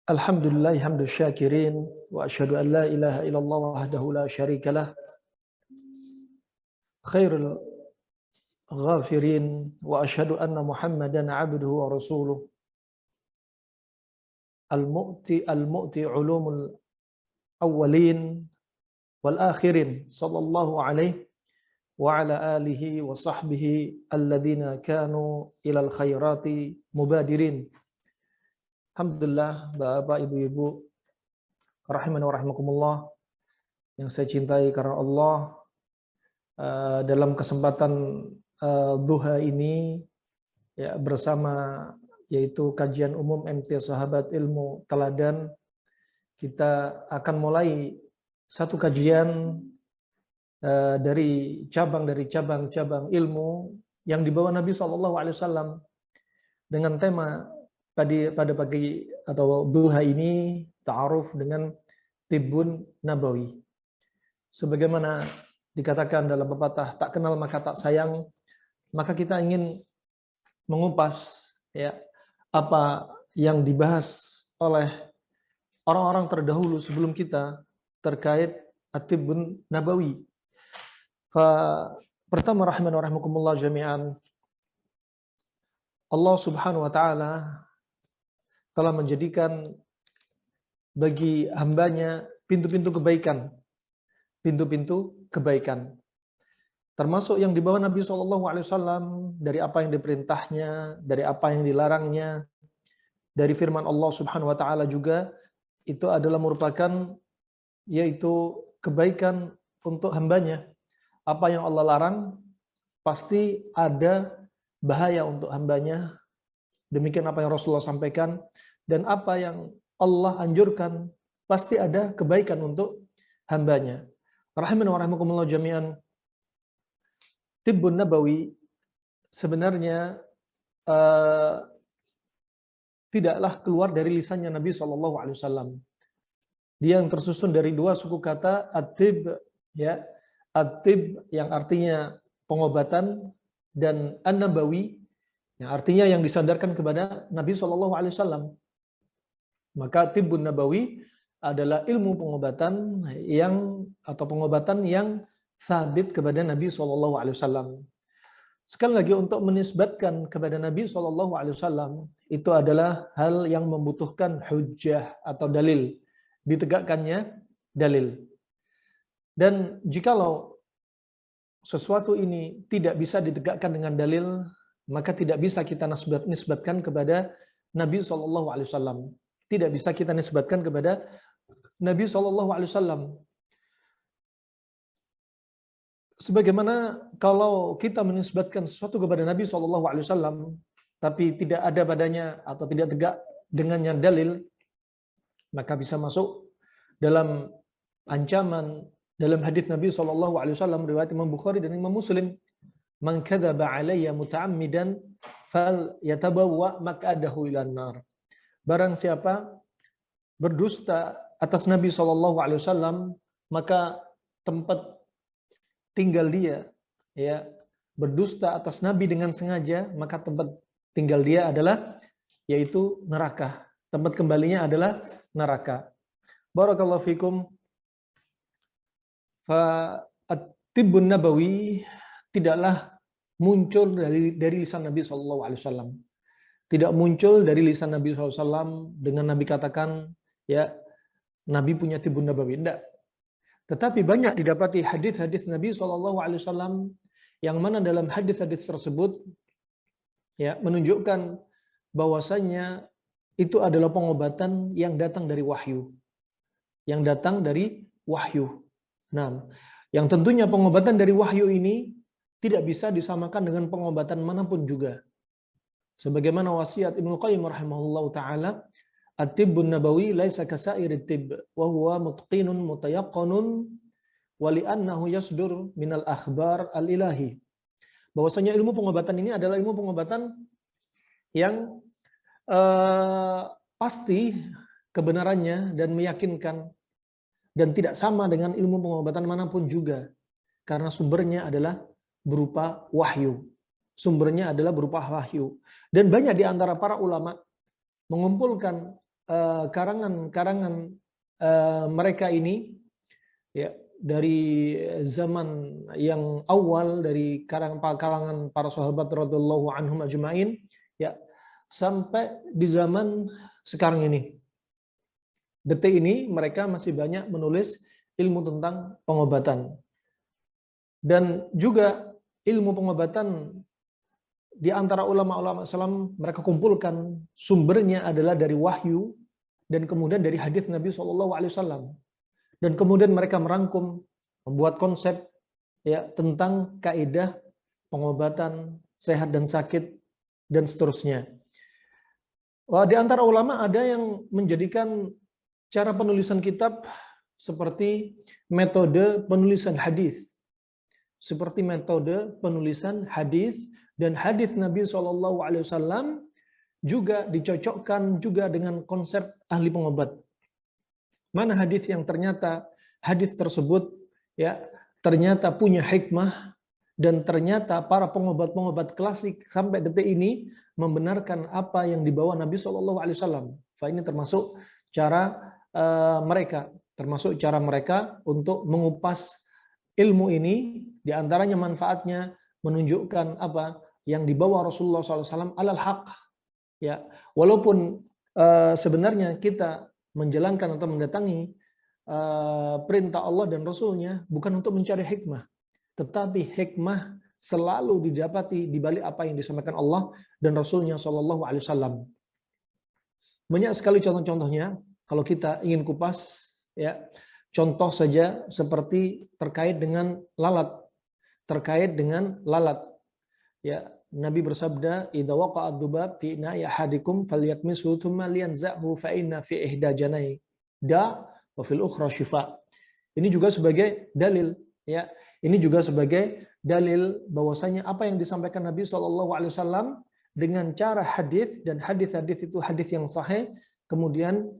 Alhamdulillah hamdu syakirin wa asyhadu an la ilaha illallah wahdahu la syarika lah khairul ghafirin wa asyhadu anna Muhammadan abduhu wa rasuluh al-mu'ti ulumul awwalin wal akhirin sallallahu alaihi wa ala alihi wa sahbihi alladhina kanu ilal khairati mubadirin. Alhamdulillah, Bapak Ibu-ibu rahimani wa rahimakumullah yang saya cintai karena Allah, dalam kesempatan duha ini ya bersama yaitu kajian umum MT Sahabat Ilmu Teladan, kita akan mulai satu kajian dari cabang-cabang ilmu yang dibawa Nabi SAW dengan tema pada pagi atau duha ini ta'aruf dengan Tibbun Nabawi. Sebagaimana dikatakan dalam pepatah, tak kenal maka tak sayang, maka kita ingin mengupas ya apa yang dibahas oleh orang-orang terdahulu sebelum kita terkait At-Tibbun Nabawi. Pertama, rahimani wa rahimakumullah jami'an, Allah Subhanahu wa taala telah menjadikan bagi hambanya pintu-pintu kebaikan, termasuk yang dibawa Nabi SAW dari apa yang diperintahnya, dari apa yang dilarangnya, dari firman Allah Subhanahu wa taala juga, itu adalah merupakan yaitu kebaikan untuk hambanya. Apa yang Allah larang pasti ada bahaya untuk hambanya. Demikian apa yang Rasulullah sampaikan, dan apa yang Allah anjurkan pasti ada kebaikan untuk hambanya. Rahimani wa rahimakumullah jami'an, Tibbun Nabawi sebenarnya tidaklah keluar dari lisannya Nabi SAW. Dia yang tersusun dari dua suku kata, at-tib, ya, at-tib yang artinya pengobatan, dan an-nabawi yang artinya yang disandarkan kepada Nabi SAW. Maka Tibbun Nabawi adalah ilmu pengobatan yang sabit kepada Nabi SAW. Sekali lagi, untuk menisbatkan kepada Nabi SAW itu adalah hal yang membutuhkan hujjah atau dalil, ditegakkannya dalil. Dan jikalau sesuatu ini tidak bisa ditegakkan dengan dalil, maka tidak bisa kita nisbatkan kepada Nabi SAW. Tidak bisa kita nisbatkan kepada Nabi SAW. Sebagaimana kalau kita menisbatkan sesuatu kepada Nabi SAW, tapi tidak ada padanya atau tidak tegak dengannya dalil, maka bisa masuk dalam ancaman dalam hadis Nabi SAW riwayat Imam Bukhari dan Imam Muslim, man kadzaba alayya muta'ammidan fal yatabawwa maq'adahu ilan nar. Barang siapa berdusta atas Nabi SAW, maka tempat tinggal dia, ya, berdusta atas Nabi dengan sengaja, maka tempat tinggal dia adalah yaitu neraka. Tempat kembalinya adalah neraka. Barakallahu fikum. At-Tibbun Nabawi tidaklah muncul dari lisan Nabi SAW. Tidak muncul dari lisan Nabi SAW dengan Nabi katakan, ya, Nabi punya Tibbun Nabawi. Tidak. Tetapi banyak didapati hadis-hadis Nabi SAW yang mana dalam hadis-hadis tersebut ya menunjukkan bahwasanya itu adalah pengobatan yang datang dari wahyu. Nah, yang tentunya pengobatan dari wahyu ini tidak bisa disamakan dengan pengobatan manapun juga. Sebagaimana wasiat Ibnu Qayyim rahimahullahu taala, at-tibbun nabawi laisa kasairit tibb wa huwa mutqinun mutayaqqanun wa li'annahu yasdur minal akhbar al-ilahi. Bahwasanya ilmu pengobatan ini adalah ilmu pengobatan yang pasti kebenarannya dan meyakinkan, dan tidak sama dengan ilmu pengobatan manapun juga, karena sumbernya adalah berupa wahyu. Dan banyak di antara para ulama mengumpulkan karangan-karangan mereka ini, ya, dari zaman yang awal, dari kalangan para sahabat radhiyallahu anhum ajmain, ya, sampai di zaman sekarang ini. Detik ini mereka masih banyak menulis ilmu tentang pengobatan. Dan juga ilmu pengobatan di antara ulama-ulama Islam, mereka kumpulkan sumbernya adalah dari wahyu dan kemudian dari hadis Nabi SAW. Dan kemudian mereka merangkum, membuat konsep, ya, tentang kaidah pengobatan sehat dan sakit dan seterusnya. Wah, di antara ulama ada yang menjadikan cara penulisan kitab seperti metode penulisan hadis, seperti metode penulisan hadis, dan hadis Nabi SAW juga dicocokkan juga dengan konsep ahli pengobat. Mana hadis yang ternyata hadis tersebut, ya, ternyata punya hikmah, dan ternyata para pengobat-pengobat klasik sampai detik ini membenarkan apa yang dibawa Nabi SAW. Ini termasuk cara mereka untuk mengupas ilmu ini, diantaranya manfaatnya menunjukkan apa yang dibawa Rasulullah SAW alal haq, ya, walaupun sebenarnya kita menjalankan atau mendatangi perintah Allah dan Rasulnya bukan untuk mencari hikmah, tetapi hikmah selalu didapati di balik apa yang disampaikan Allah dan Rasulnya SAW. Banyak sekali contoh-contohnya kalau kita ingin kupas, ya. Contoh saja seperti terkait dengan lalat, ya, Nabi bersabda, "Idza waqa'a dzubab fi ina'i ahadikum falyakmishu thumma liyanza'hu fa inna fi ihda janai da wa fil ukhra shifa." Ini juga sebagai dalil, ya. Ini juga sebagai dalil bahwasanya apa yang disampaikan Nabi SAW dengan cara hadis, dan hadis-hadis itu hadis yang sahih, kemudian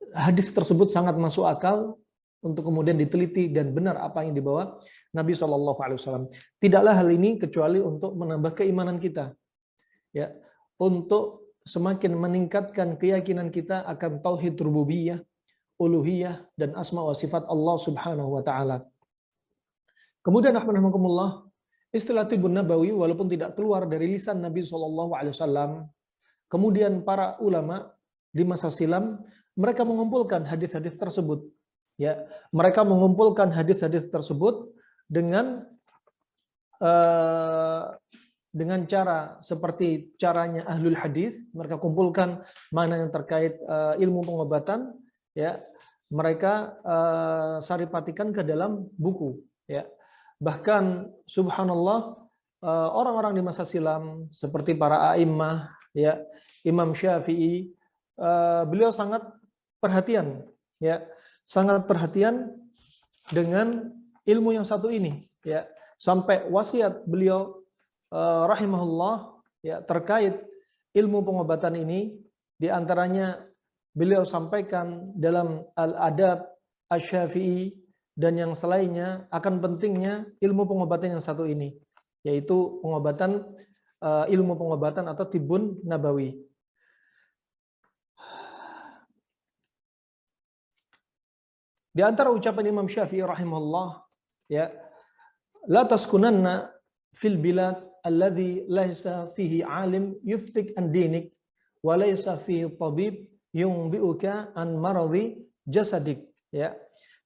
hadis tersebut sangat masuk akal untuk kemudian diteliti dan benar apa yang dibawa Nabi SAW. Tidaklah hal ini kecuali untuk menambah keimanan kita, ya, untuk semakin meningkatkan keyakinan kita akan tauhid rububiyah, uluhiyah, dan asma wa sifat Allah Subhanahu wa taala. Kemudian rahmatullah, istilah tibbun nabawi walaupun tidak keluar dari lisan Nabi SAW, kemudian para ulama di masa silam mereka mengumpulkan hadis-hadis tersebut, ya, mereka mengumpulkan hadis-hadis tersebut dengan cara seperti caranya ahlul hadis. Mereka kumpulkan mana yang terkait ilmu pengobatan, ya, mereka saripatikan ke dalam buku, ya. Bahkan subhanallah, orang-orang di masa silam seperti para a'immah, ya, Imam Syafi'i, beliau sangat perhatian, ya, sangat perhatian dengan ilmu yang satu ini, ya, sampai wasiat beliau rahimahullah, ya, terkait ilmu pengobatan ini, diantaranya beliau sampaikan dalam Al-Adab Asy-Syafi'i dan yang selainnya akan pentingnya ilmu pengobatan yang satu ini, yaitu pengobatan, ilmu pengobatan atau tibbun nabawi. Di antara ucapan Imam Syafi'i rahimahullah, ya, la taskunanna fil bilad alladhi laisa fihi alim yuftik an dinik wa laisa fihi tabib yunbi'uka an maradhi jasadik, ya.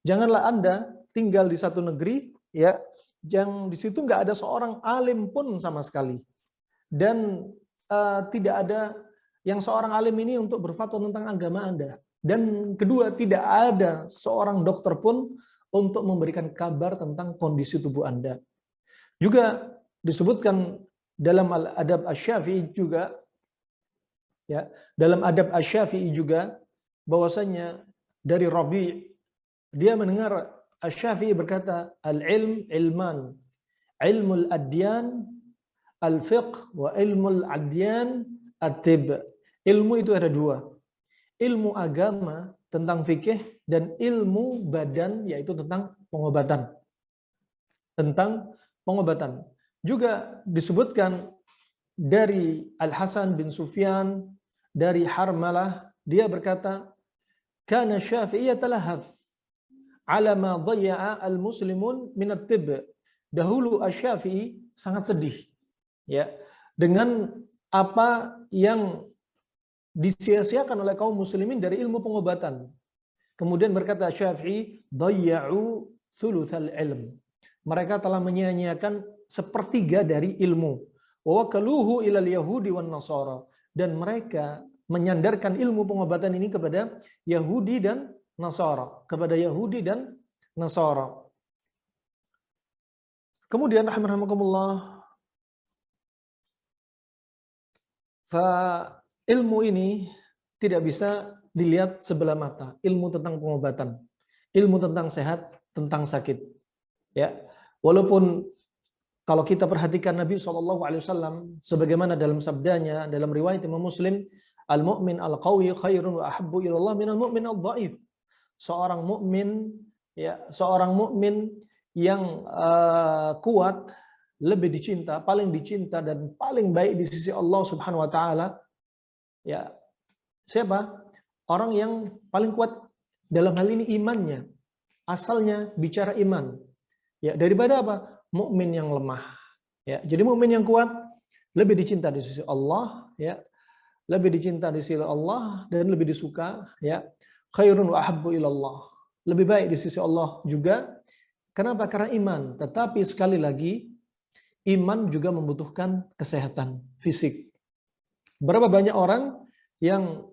Janganlah Anda tinggal di satu negeri, ya, yang di situ nggak ada seorang alim pun sama sekali, dan tidak ada yang seorang alim ini untuk berfatwa tentang agama Anda. Dan kedua, tidak ada seorang dokter pun untuk memberikan kabar tentang kondisi tubuh Anda. Juga disebutkan dalam Al-Adab Asy-Syafi'i juga, ya, dalam Adab Asy-Syafi'i juga bahwasanya dari Rabi', dia mendengar Asy-Syafi'i berkata, al-ilm ilman, ilmul adyan al-fiqh wa ilmul adyan at-tib. Ilmu itu ada dua. Ilmu agama tentang fikih dan ilmu badan yaitu tentang pengobatan. Tentang pengobatan. Juga disebutkan dari Al-Hasan bin Sufyan dari Harmalah, dia berkata, kana Syafi'i yatalahaf ala ma dhayya'a al-muslimun min at-tibb. Dahulu Asy-Syafi'i sangat sedih ya dengan apa yang disia-siakan oleh kaum muslimin dari ilmu pengobatan. Kemudian berkata Syafi'i, dhayya'u thulutsal ilm. Mereka telah menyia-nyiakan sepertiga dari ilmu. Wa wakaluhu ilal yahudi wan nasara. Dan mereka menyandarkan ilmu pengobatan ini kepada Yahudi dan Nasara, kepada Yahudi dan Nasara. Kemudian rahimakumullah, ilmu ini tidak bisa dilihat sebelah mata. Ilmu tentang pengobatan, ilmu tentang sehat, tentang sakit. Ya, walaupun kalau kita perhatikan Nabi SAW, sebagaimana dalam sabdanya dalam riwayat Imam Muslim, al-mu'min al-qawi khairun wa ahabbu ilallah minal mu'min al-dhaif. Seorang mukmin yang kuat lebih dicinta, paling dicinta dan paling baik di sisi Allah Subhanahu wa taala. Ya, siapa? Orang yang paling kuat dalam hal ini imannya. Asalnya bicara iman. Ya, daripada apa? Mukmin yang lemah. Ya, jadi mukmin yang kuat lebih dicinta di sisi Allah, ya. Lebih dicinta di sisi Allah dan lebih disuka, ya. Khairun wa ahabbu ilallah. Lebih baik di sisi Allah juga. Kenapa? Karena iman. Tetapi sekali lagi, iman juga membutuhkan kesehatan fisik. Berapa banyak orang yang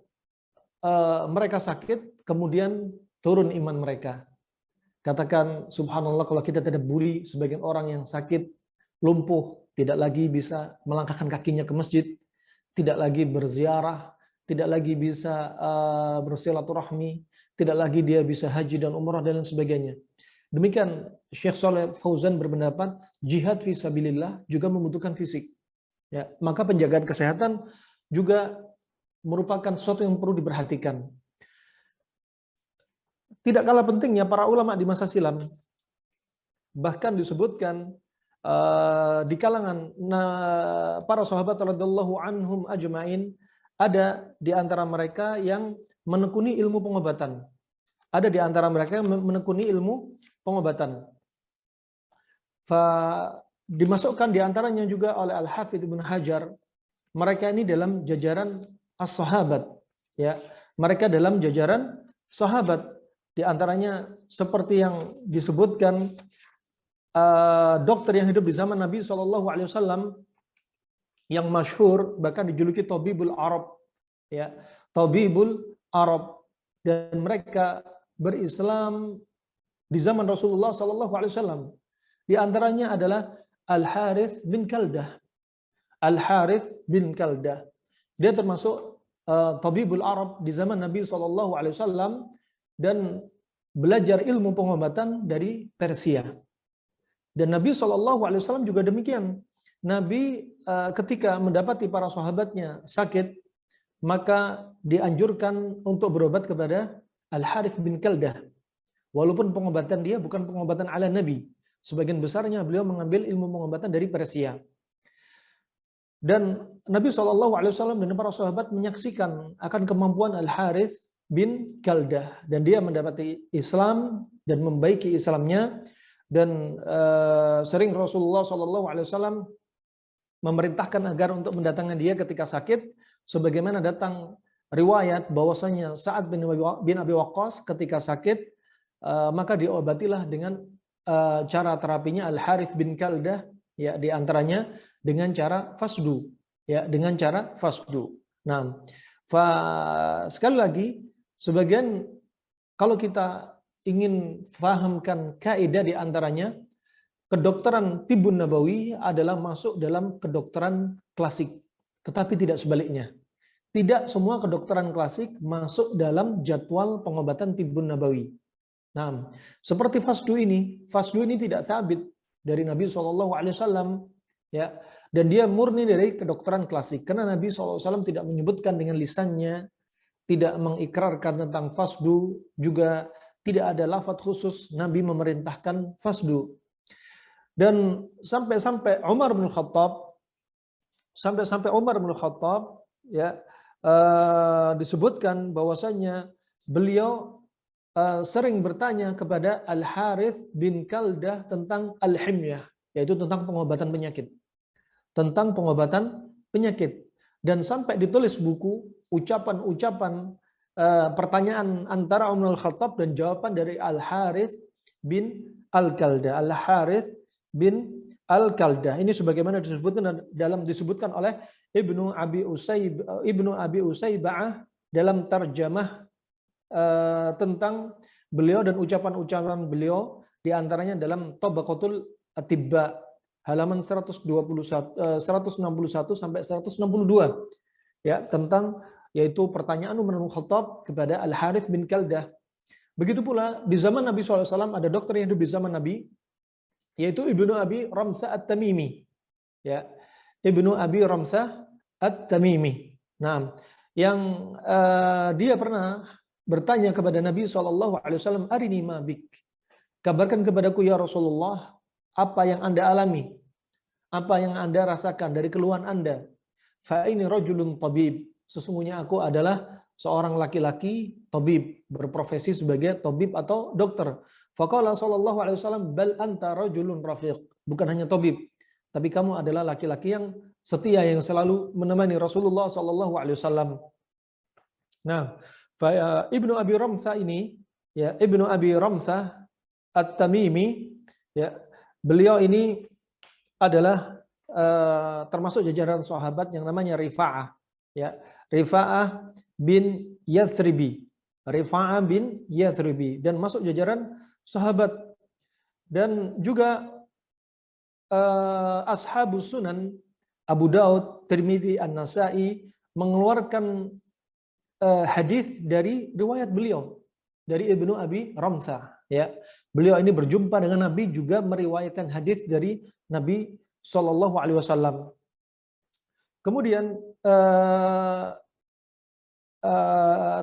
mereka sakit, kemudian turun iman mereka. Katakan, subhanallah, kalau kita tidak bully sebagian orang yang sakit, lumpuh, tidak lagi bisa melangkahkan kakinya ke masjid, tidak lagi berziarah, tidak lagi bisa bersilaturahmi, tidak lagi dia bisa haji dan umrah dan lain sebagainya. Demikian Syekh Shalih Fauzan berpendapat jihad fisabilillah juga membutuhkan fisik. Ya, maka penjagaan kesehatan juga merupakan sesuatu yang perlu diperhatikan. Tidak kalah pentingnya para ulama di masa silam, bahkan disebutkan di kalangan para sahabat radhiyallahu anhum ajmain, ada di antara mereka yang menekuni ilmu pengobatan. Ada di antara mereka yang menekuni ilmu pengobatan. Dimasukkan di antaranya juga oleh Al-Hafidz Ibnu Hajar. Mereka ini dalam jajaran as-sahabat, ya. Mereka dalam jajaran sahabat. Di antaranya seperti yang disebutkan dokter yang hidup di zaman Nabi SAW yang masyhur, bahkan dijuluki Tabibul Arab, ya, Tabibul Arab, dan mereka berislam di zaman Rasulullah SAW. Di antaranya adalah Al-Harith bin Kaldah. Al-Harith bin Kaldah. Dia termasuk Tabibul Arab di zaman Nabi SAW dan belajar ilmu pengobatan dari Persia. Dan Nabi SAW juga demikian. Nabi ketika mendapati para sahabatnya sakit, maka dianjurkan untuk berobat kepada Al-Harith bin Kaldah. Walaupun pengobatan dia bukan pengobatan ala Nabi. Sebagian besarnya beliau mengambil ilmu pengobatan dari Persia. Dan Nabi SAW dan para sahabat menyaksikan akan kemampuan Al-Harith bin Kaldah. Dan dia mendapati Islam dan membaiki Islamnya. Dan sering Rasulullah SAW memerintahkan agar untuk mendatangkan dia ketika sakit. Sebagaimana datang riwayat bahwasanya Sa'ad bin Abi Waqqas ketika sakit, maka diobatilah dengan cara terapinya Al-Harith bin Kaldah, ya, di antaranya dengan cara fasdu, ya, dengan cara fasdu. Nah, sekali lagi, sebagian kalau kita ingin fahamkan kaidah di antaranya, kedokteran Tibbun Nabawi adalah masuk dalam kedokteran klasik, tetapi tidak sebaliknya. Tidak semua kedokteran klasik masuk dalam jadwal pengobatan Tibbun Nabawi. Nah, seperti fasdu ini tidak sabit dari Nabi SAW, ya, dan dia murni dari kedokteran klasik, karena Nabi SAW tidak menyebutkan dengan lisannya, tidak mengikrarkan tentang fasdu, juga tidak ada lafaz khusus Nabi memerintahkan fasdu. Dan sampai-sampai Umar bin Khattab, ya, disebutkan bahwasanya beliau sering bertanya kepada Al-Harith bin Kaldah tentang al-himyah, yaitu tentang pengobatan penyakit. Tentang pengobatan penyakit. Dan sampai ditulis buku ucapan-ucapan pertanyaan antara Umar Al-Khattab dan jawaban dari Al-Harith bin Al-Kaldah. Al-Harith bin Al-Kaldah. Ini sebagaimana disebutkan oleh Ibnu Abi Usaibah dalam tarjamah tentang beliau dan ucapan-ucapan beliau, di antaranya dalam Tabaqatul Atibba halaman 161 sampai 162, ya, tentang yaitu pertanyaan Umar bin Khattab kepada Al-Harith bin Kaldah. Begitu pula di zaman Nabi SAW ada dokter yang hidup di zaman Nabi, yaitu Ibnu Abi Ramsah At-Tamimi, ya, Ibnu Abi Ramsah At-Tamimi. Nah, yang dia pernah bertanya kepada Nabi SAW, arini ma bik, kabarkan kepadaku ya Rasulullah apa yang Anda alami, apa yang Anda rasakan dari keluhan Anda. Fa ini rajulun tabib, sesungguhnya aku adalah seorang laki-laki tabib, berprofesi sebagai tabib atau dokter. Faqala sallallahu alaihi wasallam, bal anta rajulun rafiq, bukan hanya tabib, tapi kamu adalah laki-laki yang setia yang selalu menemani Rasulullah sallallahu alaihi wasallam. Nah, Ibnu Abi Ramsah ini, ya, Ibnu Abi Ramsah At-Tamimi, ya, beliau ini adalah termasuk jajaran sahabat yang namanya Rifa'ah, ya, Rifa'ah bin Yathribi, Rifa'ah bin Yathribi, dan masuk jajaran sahabat. Dan juga Ashabus Sunan Abu Daud, Tirmidzi, An-Nasai mengeluarkan hadis dari riwayat beliau dari Ibnu Abi Ramsah, ya. Beliau ini berjumpa dengan Nabi, juga meriwayatkan hadis dari Nabi Shallallahu alaihi wasallam. Kemudian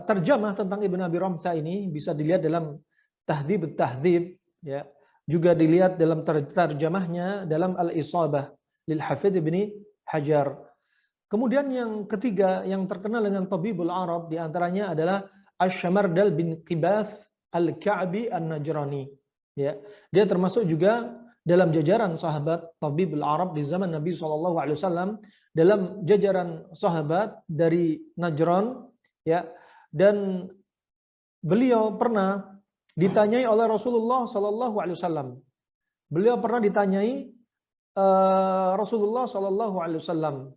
terjemah tentang Ibnu Abi Ramsah ini bisa dilihat dalam Tahdzib at-Tahdzib, ya. Juga dilihat dalam terjemahnya dalam Al-Isabah lil Hafidz Ibnu Hajar. Kemudian yang ketiga yang terkenal dengan Tabibul Arab diantaranya adalah Asy-Syamardal bin Qibath Al-Ka'bi An-Najrani, ya. Dia termasuk juga dalam jajaran sahabat Tabibul Arab di zaman Nabi SAW, dalam jajaran sahabat dari Najran, ya. Dan beliau pernah ditanyai oleh Rasulullah SAW. Beliau pernah ditanyai Rasulullah SAW.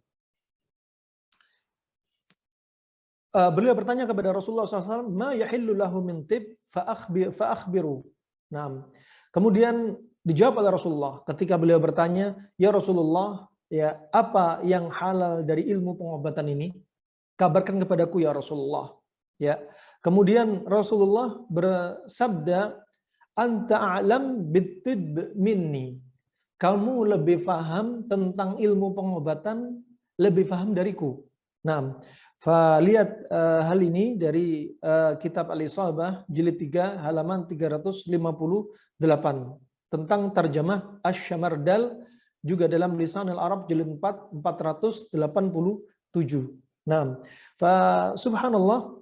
Beliau bertanya kepada Rasulullah SAW, ma yahillu lahu min tib fa'akhbiru. Nah, kemudian dijawab oleh Rasulullah ketika beliau bertanya, ya Rasulullah, ya, apa yang halal dari ilmu pengobatan ini? Kabarkan kepadaku ya Rasulullah. Ya. Kemudian Rasulullah bersabda, anta a'lam bittib minni. Kamu lebih paham tentang ilmu pengobatan, lebih paham dariku. Nah, lihat hal ini dari kitab Al-Isabah jilid 3 halaman 358 tentang terjemah Asy-Syamardal, juga dalam Lisan Al-Arab jilid 4 487. Nah, subhanallah,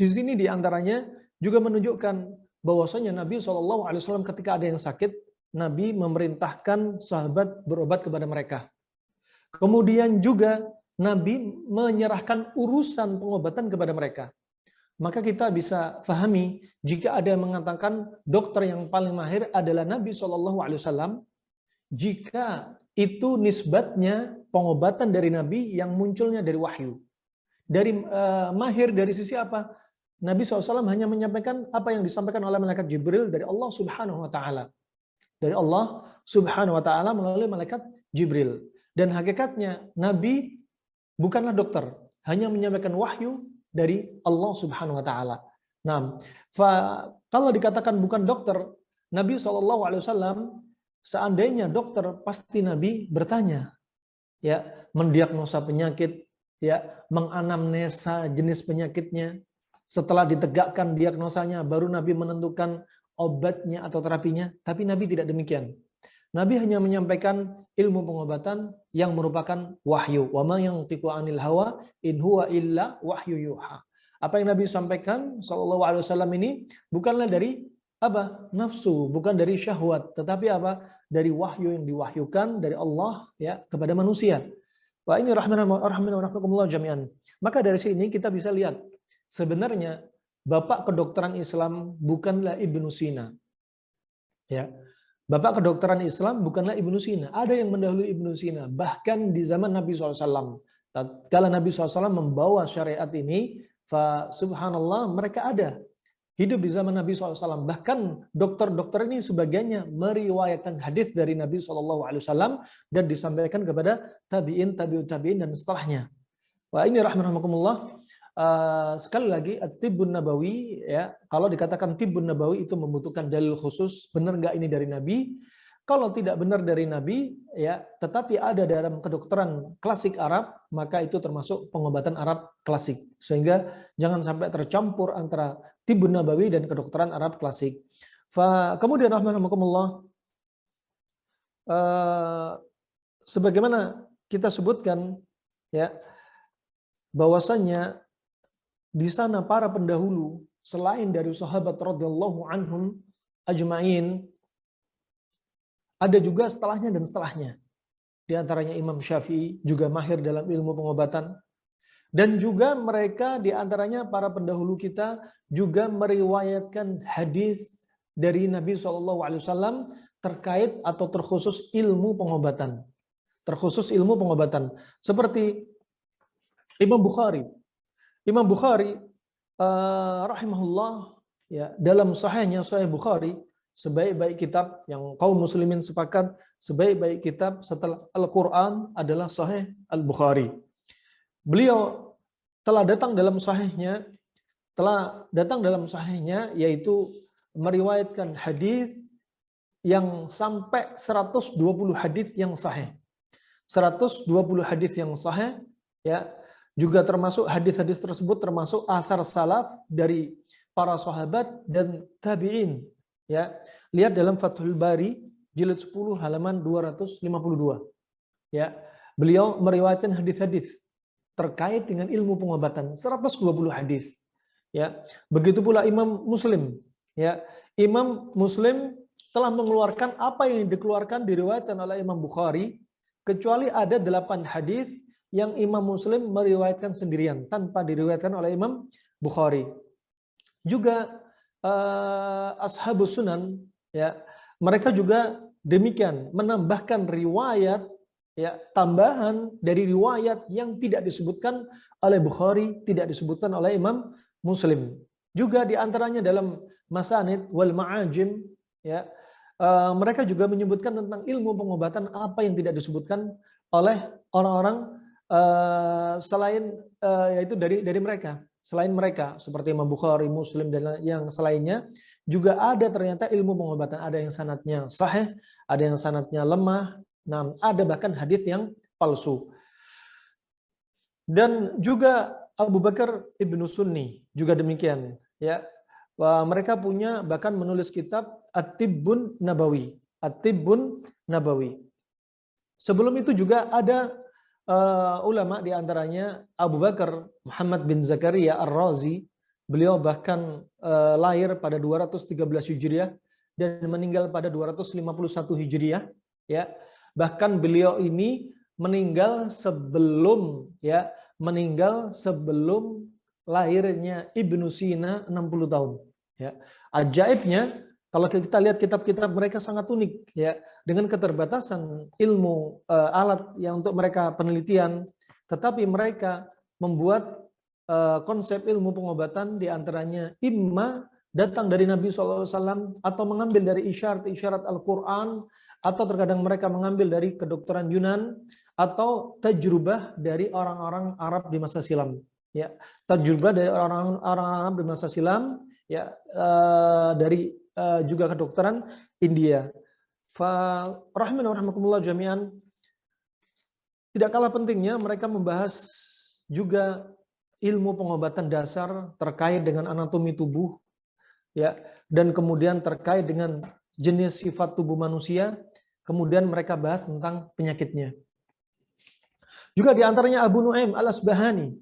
di sini diantaranya juga menunjukkan bahwasanya Nabi SAW ketika ada yang sakit, Nabi memerintahkan sahabat berobat kepada mereka. Kemudian juga Nabi menyerahkan urusan pengobatan kepada mereka. Maka kita bisa pahami, jika ada yang mengatakan dokter yang paling mahir adalah Nabi SAW, jika itu nisbatnya pengobatan dari Nabi yang munculnya dari wahyu. Dari mahir dari sisi apa? Nabi SAW hanya menyampaikan apa yang disampaikan oleh malaikat Jibril dari Allah Subhanahu wa Ta'ala. Dari Allah Subhanahu wa Ta'ala melalui malaikat Jibril. Dan hakikatnya Nabi bukanlah dokter, hanya menyampaikan wahyu dari Allah Subhanahu wa Ta'ala. Nah, kalau dikatakan bukan dokter, Nabi SAW seandainya dokter, pasti Nabi bertanya, ya, mendiagnosa penyakit, ya, menganamnesa jenis penyakitnya. Setelah ditegakkan diagnosanya, baru Nabi menentukan obatnya atau terapinya. Tapi Nabi tidak demikian. Nabi hanya menyampaikan ilmu pengobatan yang merupakan wahyu. Wa ma yantiqu 'anil hawa in huwa illa wahyu yuha. Apa yang Nabi sampaikan sallallahu alaihi wasallam ini bukanlah dari apa? Nafsu, bukan dari syahwat, tetapi apa? Dari wahyu yang diwahyukan dari Allah ya kepada manusia. Wah, ini rahmanakumullah jami'an. Maka dari sini kita bisa lihat sebenarnya bapak kedokteran Islam bukanlah Ibnu Sina. Ya. Bapak kedokteran Islam bukanlah Ibnu Sina. Ada yang mendahului Ibnu Sina. Bahkan di zaman Nabi SAW. Tatkala Nabi SAW membawa syariat ini, subhanallah mereka ada. Hidup di zaman Nabi SAW. Bahkan dokter-dokter ini sebagiannya meriwayatkan hadis dari Nabi SAW dan disampaikan kepada tabi'in, tabi'ut tabi'in dan setelahnya. Wah, ini rahmanakumullah. Sekali lagi at-tibbun nabawi ya, kalau dikatakan tibbun nabawi itu membutuhkan dalil khusus, benar nggak ini dari Nabi? Kalau tidak benar dari Nabi ya, tetapi ada dalam kedokteran klasik Arab, maka itu termasuk pengobatan Arab klasik. Sehingga jangan sampai tercampur antara tibbun nabawi dan kedokteran Arab klasik. Kemudian rahmanakumullah, sebagaimana kita sebutkan ya, bahwasannya di sana para pendahulu selain dari sahabat radhiyallahu anhum ajmain, ada juga setelahnya dan setelahnya. Di antaranya Imam Syafi'i juga mahir dalam ilmu pengobatan. Dan juga mereka di antaranya para pendahulu kita juga meriwayatkan hadis dari Nabi SAW terkait atau terkhusus ilmu pengobatan. Terkhusus ilmu pengobatan. Seperti Imam Bukhari. Imam Bukhari rahimahullah ya, dalam sahihnya Sahih Bukhari, sebaik-baik kitab yang kaum muslimin sepakat, sebaik-baik kitab setelah Al-Qur'an adalah Sahih Al-Bukhari. Beliau telah datang dalam sahihnya yaitu meriwayatkan hadis yang sampai 120 hadis yang sahih. 120 hadis yang sahih ya. Juga termasuk hadis-hadis tersebut termasuk athar salaf dari para sahabat dan tabi'in. Ya, lihat dalam Fathul Bari jilid 10 halaman 252. Ya, beliau meriwayatkan hadis-hadis terkait dengan ilmu pengobatan 120 hadis. Ya, begitu pula Imam Muslim. Ya, Imam Muslim telah mengeluarkan apa yang dikeluarkan diriwayatkan oleh Imam Bukhari, kecuali ada 8 hadis yang Imam Muslim meriwayatkan sendirian tanpa diriwayatkan oleh Imam Bukhari. Juga Ashabus Sunan ya, mereka juga demikian menambahkan riwayat ya, tambahan dari riwayat yang tidak disebutkan oleh Bukhari, tidak disebutkan oleh Imam Muslim. Juga di antaranya dalam Masanid wal Ma'ajim ya, mereka juga menyebutkan tentang ilmu pengobatan apa yang tidak disebutkan oleh orang-orang selain yaitu dari mereka, selain mereka seperti Imam Bukhari, Muslim dan yang selainnya juga ada ternyata ilmu pengobatan, ada yang sanadnya sahih, ada yang sanadnya lemah, nah ada bahkan hadis yang palsu. Dan juga Abu Bakar Ibnu Sunni juga demikian ya. Mereka punya bahkan menulis kitab At-Tibbun Nabawi, At-Tibbun Nabawi. Sebelum itu juga ada ulama di antaranya Abu Bakar Muhammad bin Zakaria Ar-Razi. Beliau bahkan lahir pada 213 Hijriah dan meninggal pada 251 Hijriah ya. Bahkan beliau ini meninggal sebelum lahirnya Ibnu Sina 60 tahun ya. Ajaibnya kalau kita lihat kitab-kitab mereka sangat unik ya, dengan keterbatasan ilmu alat yang untuk mereka penelitian, tetapi mereka membuat konsep ilmu pengobatan diantaranya imma datang dari Nabi SAW atau mengambil dari isyarat-isyarat Al-Quran, atau terkadang mereka mengambil dari kedokteran Yunan atau tajrubah dari orang-orang Arab di masa silam. Ya, tajrubah dari orang-orang Arab di masa silam ya, dari juga kedokteran India. Rahimahumullah jami'an. Tidak kalah pentingnya mereka membahas juga ilmu pengobatan dasar terkait dengan anatomi tubuh ya, dan kemudian terkait dengan jenis sifat tubuh manusia, kemudian mereka bahas tentang penyakitnya. Juga di antaranya Abu Nuaim Al-Asbahani.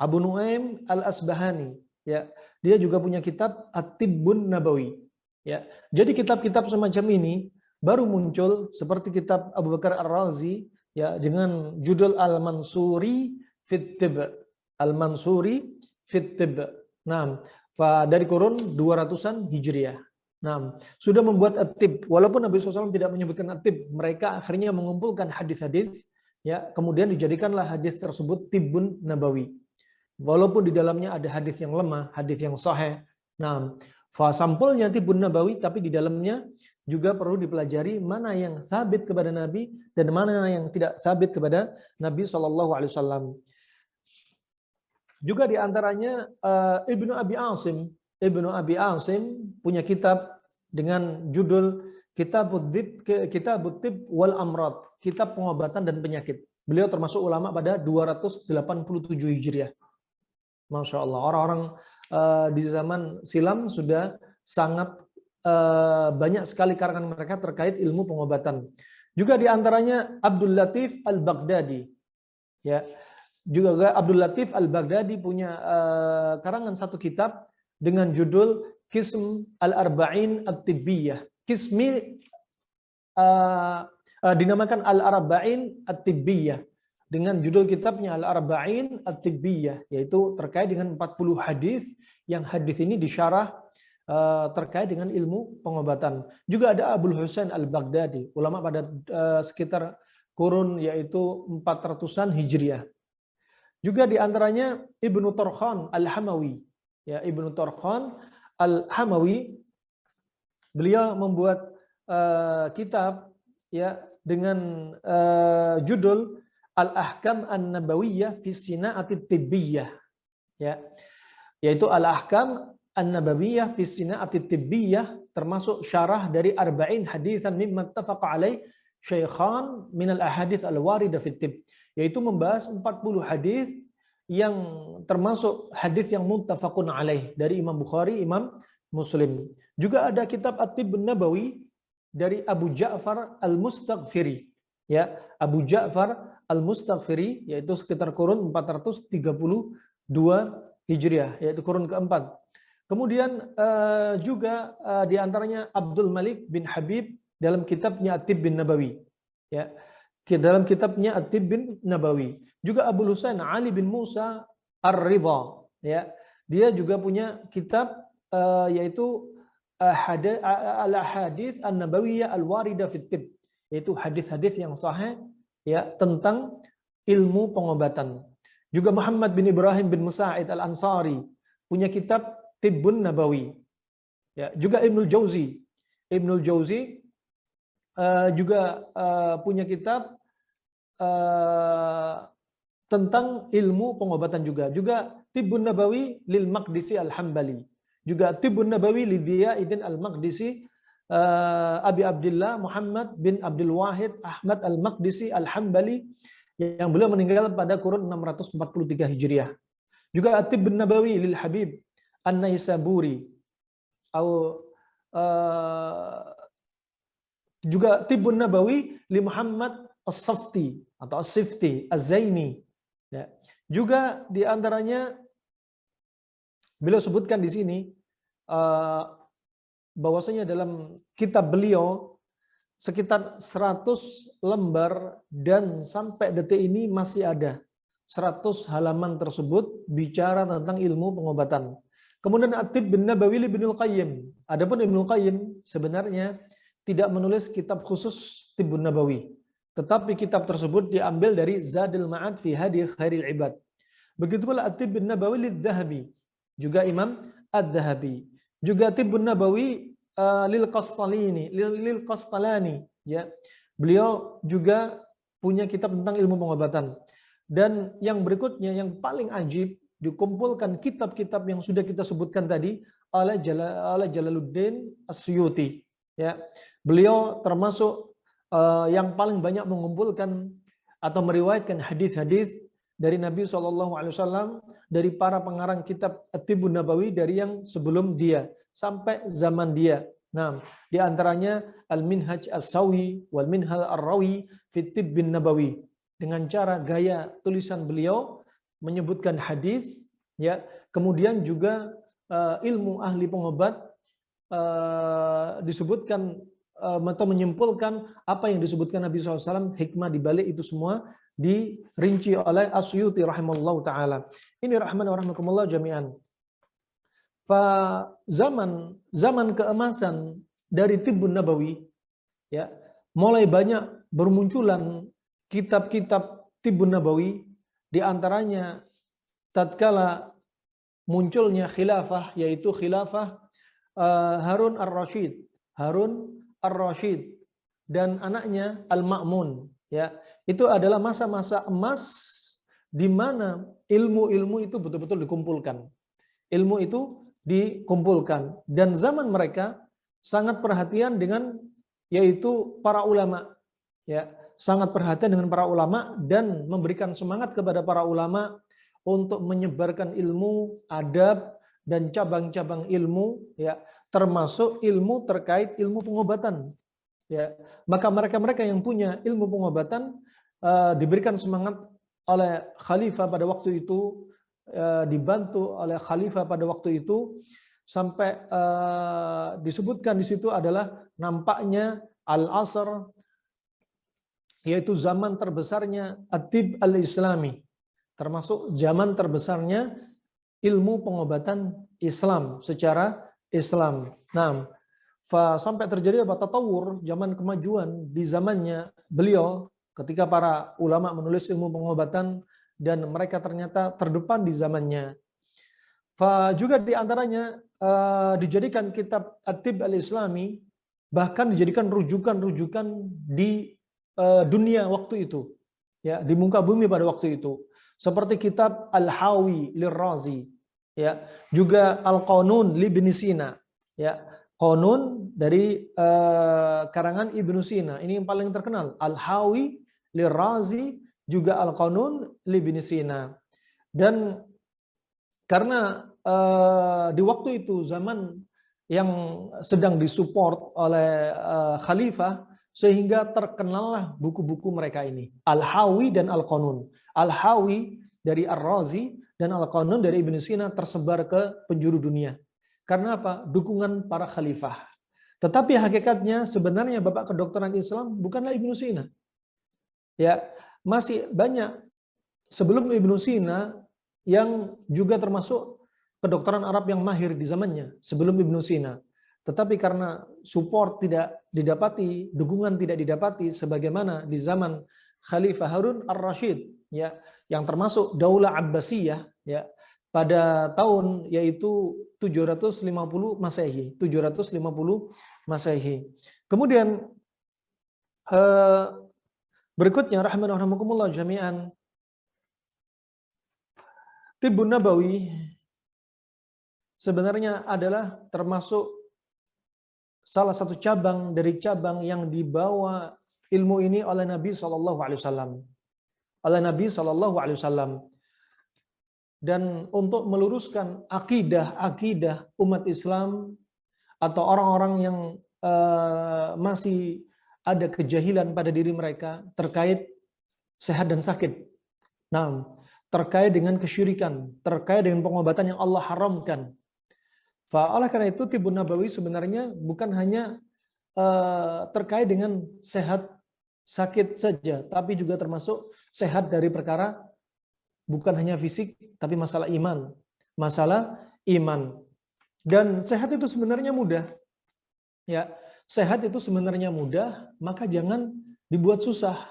Abu Nuaim Al-Asbahani, ya. Dia juga punya kitab At-Tibbun Nabawi, ya. Jadi kitab-kitab semacam ini baru muncul seperti kitab Abu Bakar Ar-Razi, ya, dengan judul Al-Mansuri fit Tibb. Al-Mansuri fit Tibb. Nah, dari kurun 200-an Hijriah. Nah, sudah membuat At-Tibb. Walaupun Nabi SAW tidak menyebutkan At-Tibb, mereka akhirnya mengumpulkan hadis-hadis, ya, kemudian dijadikanlah hadis tersebut Tibbun Nabawi. Walaupun di dalamnya ada hadis yang lemah, hadis yang sahih. Nah, sampulnya Tibbun Nabawi, tapi di dalamnya juga perlu dipelajari mana yang sabit kepada Nabi dan mana yang tidak sabit kepada Nabi SAW. Juga di antaranya Ibnu Abi Asim. Ibnu Abi Asim punya kitab dengan judul Kitabut Tibb wal Amrad, kitab pengobatan dan penyakit. Beliau termasuk ulama pada 287 Hijriah. Masya Allah, orang-orang di zaman silam sudah sangat banyak sekali karangan mereka terkait ilmu pengobatan. Juga di antaranya Abdul Latif Al-Baghdadi. Ya. Juga Abdul Latif Al-Baghdadi punya karangan satu kitab dengan judul Qism Al-Arba'in At-Tibbiyah. Qismi dinamakan Al-Arba'in At-Tibbiyah dengan judul kitabnya Al-Arba'in At-Tibbiyah, yaitu terkait dengan 40 hadis yang hadis ini disyarah terkait dengan ilmu pengobatan. Juga ada Abul Husain Al-Baghdadi, ulama pada sekitar kurun yaitu 400-an Hijriah. Juga di antaranya Ibnu Tarkhan Al-Hamawi. Ya, Ibnu Tarkhan Al-Hamawi, beliau membuat kitab, ya, dengan judul Al-Ahkam An-Nabawiyah fi Sina'ati Tibbiyah. Ya. Yaitu Al-Ahkam An-Nabawiyah fi Sina'ati Tibbiyah, termasuk syarah dari arba'in hadisan mimma ittafaqa alaih syaikhan min al-ahadits al-waridah fi tibb, yaitu membahas 40 hadis yang termasuk hadis yang muttafaqun alaih dari Imam Bukhari, Imam Muslim. Juga ada kitab At-Tibbun Nabawi dari Abu Ja'far Al-Mustaghfiri. Ya, Abu Ja'far Al-Mustaghfiri, yaitu sekitar kurun 432 Hijriah, yaitu kurun keempat. Kemudian juga di antaranya Abdul Malik bin Habib dalam kitabnya At-Tibbun Nabawi. Ya, dalam kitabnya At-Tibbun Nabawi. Juga Abu Husain Ali bin Musa Ar-Ridha, ya. Dia juga punya kitab yaitu Al-Ahadits An-Nabawiyah Al-Waridah fi Tibb, yaitu hadis-hadis yang sahih, ya, tentang ilmu pengobatan. Juga Muhammad bin Ibrahim bin Musa'id Al-Ansari punya kitab Tibbun Nabawi. Ya, juga Ibnul Jauzi. Ibnul Jauzi juga punya kitab tentang ilmu pengobatan juga. Juga Tibbun Nabawi lil Maqdisi Al-Hambali. Juga Tibbun Nabawi li Diya'idin Al-Maqdisi Abi Abdullah Muhammad bin Abdul Wahid Ahmad Al-Maqdisi Al-Hambali, yang beliau meninggal pada kurun 643 Hijriah. Juga Tibbun Nabawi lil Habib An-Naisaburi. Juga Tibbun Nabawi li Muhammad As-Safti atau As-Sifti Az-Zaini. Ya. Juga di antaranya beliau sebutkan di sini bahwasanya dalam kitab beliau sekitar 100 lembar dan sampai detik ini masih ada 100 halaman tersebut bicara tentang ilmu pengobatan. Kemudian At-Tibbun Nabawi li Ibnul Qayyim. Adapun Ibnul Qayyim sebenarnya tidak menulis kitab khusus Tibbun Nabawi, tetapi kitab tersebut diambil dari Zadul Ma'ad fi Hadi Khairil Ibad. Begitu pula At-Tibbun Nabawi lidz-Dzahabi, juga Imam Ad-Dzahabi. Juga Tibbun Nabawi lil Qastalani, ya. Beliau juga punya kitab tentang ilmu pengobatan. Dan yang berikutnya yang paling ajib, dikumpulkan kitab-kitab yang sudah kita sebutkan tadi oleh Jalaluddin As-Suyuti, ya. Beliau termasuk yang paling banyak mengumpulkan atau meriwayatkan hadis-hadis dari Nabi SAW, dari para pengarang kitab At-Tibbun Nabawi dari yang sebelum dia sampai zaman dia. Nah, di antaranya Al-Minhaj As-Sawi wal Minhal Ar-Rawi fi Tibbin Nabawi, dengan cara gaya tulisan beliau menyebutkan hadis, ya, kemudian juga ilmu ahli pengobat disebutkan atau menyimpulkan apa yang disebutkan Nabi SAW, hikmah di balik itu semua dirinci oleh As-Suyuti rahimahullah taala. Ini rahman wa rahmakumullah jami'an. Zaman keemasan dari Tibbun Nabawi, ya, mulai banyak bermunculan kitab-kitab Tibbun Nabawi, di antaranya tatkala munculnya khilafah, yaitu khilafah Harun Ar-Rasyid dan anaknya Al-Ma'mun, ya. Itu adalah masa-masa emas di mana ilmu-ilmu itu betul-betul dikumpulkan. Ilmu itu dikumpulkan, dan zaman mereka sangat perhatian dengan yaitu para ulama, ya, sangat perhatian dengan para ulama dan memberikan semangat kepada para ulama untuk menyebarkan ilmu, adab dan cabang-cabang ilmu, ya, termasuk ilmu terkait ilmu pengobatan, ya. Maka mereka-mereka yang punya ilmu pengobatan diberikan semangat oleh khalifah pada waktu itu, dibantu oleh khalifah pada waktu itu, sampai disebutkan di situ adalah nampaknya al-asr, yaitu zaman terbesarnya at-tibb al-islami, termasuk zaman terbesarnya ilmu pengobatan Islam secara Islam. Nah, sampai terjadi tatawur, zaman kemajuan di zamannya beliau ketika para ulama menulis ilmu pengobatan, dan mereka ternyata terdepan di zamannya. Juga di antaranya dijadikan kitab At-Tibb al-Islami, bahkan dijadikan rujukan-rujukan di dunia waktu itu, ya, di muka bumi pada waktu itu, seperti kitab Al-Hawi lir-Razi, ya, juga Al-Qanun li Ibn Sina, ya, Qanun dari karangan Ibnu Sina, ini yang paling terkenal, Al-Hawi lir-Razi, juga Al-Qanun li Ibn Sina. Dan karena di waktu itu zaman yang sedang disupport oleh khalifah, sehingga terkenallah buku-buku mereka ini, Al-Hawi dan Al-Qanun. Al-Hawi dari Ar-Razi dan Al-Qanun dari Ibn Sina tersebar ke penjuru dunia. Karena apa? Dukungan para khalifah. Tetapi hakikatnya sebenarnya bapak kedokteran Islam bukanlah Ibn Sina. Ya, masih banyak sebelum Ibn Sina yang juga termasuk kedokteran Arab yang mahir di zamannya sebelum Ibn Sina. Tetapi karena support tidak didapati, dukungan tidak didapati sebagaimana di zaman Khalifah Harun Ar-Rasyid, ya, yang termasuk Daulah Abbasiyah, ya, pada tahun yaitu 750 Masehi, 750 Masehi. Kemudian berikutnya rahimakumullah jami'an, Tibbun Nabawi sebenarnya adalah termasuk salah satu cabang dari cabang yang dibawa ilmu ini oleh Nabi SAW. Oleh Nabi SAW. Dan untuk meluruskan akidah umat Islam atau orang-orang yang masih ada kejahilan pada diri mereka terkait sehat dan sakit. Nah, terkait dengan kesyirikan, terkait dengan pengobatan yang Allah haramkan. Oleh karena itu Tibbun Nabawi sebenarnya bukan hanya terkait dengan sehat sakit saja, tapi juga termasuk sehat dari perkara bukan hanya fisik, tapi masalah iman. Masalah iman. Dan sehat itu sebenarnya mudah. Ya, sehat itu sebenarnya mudah, maka jangan dibuat susah.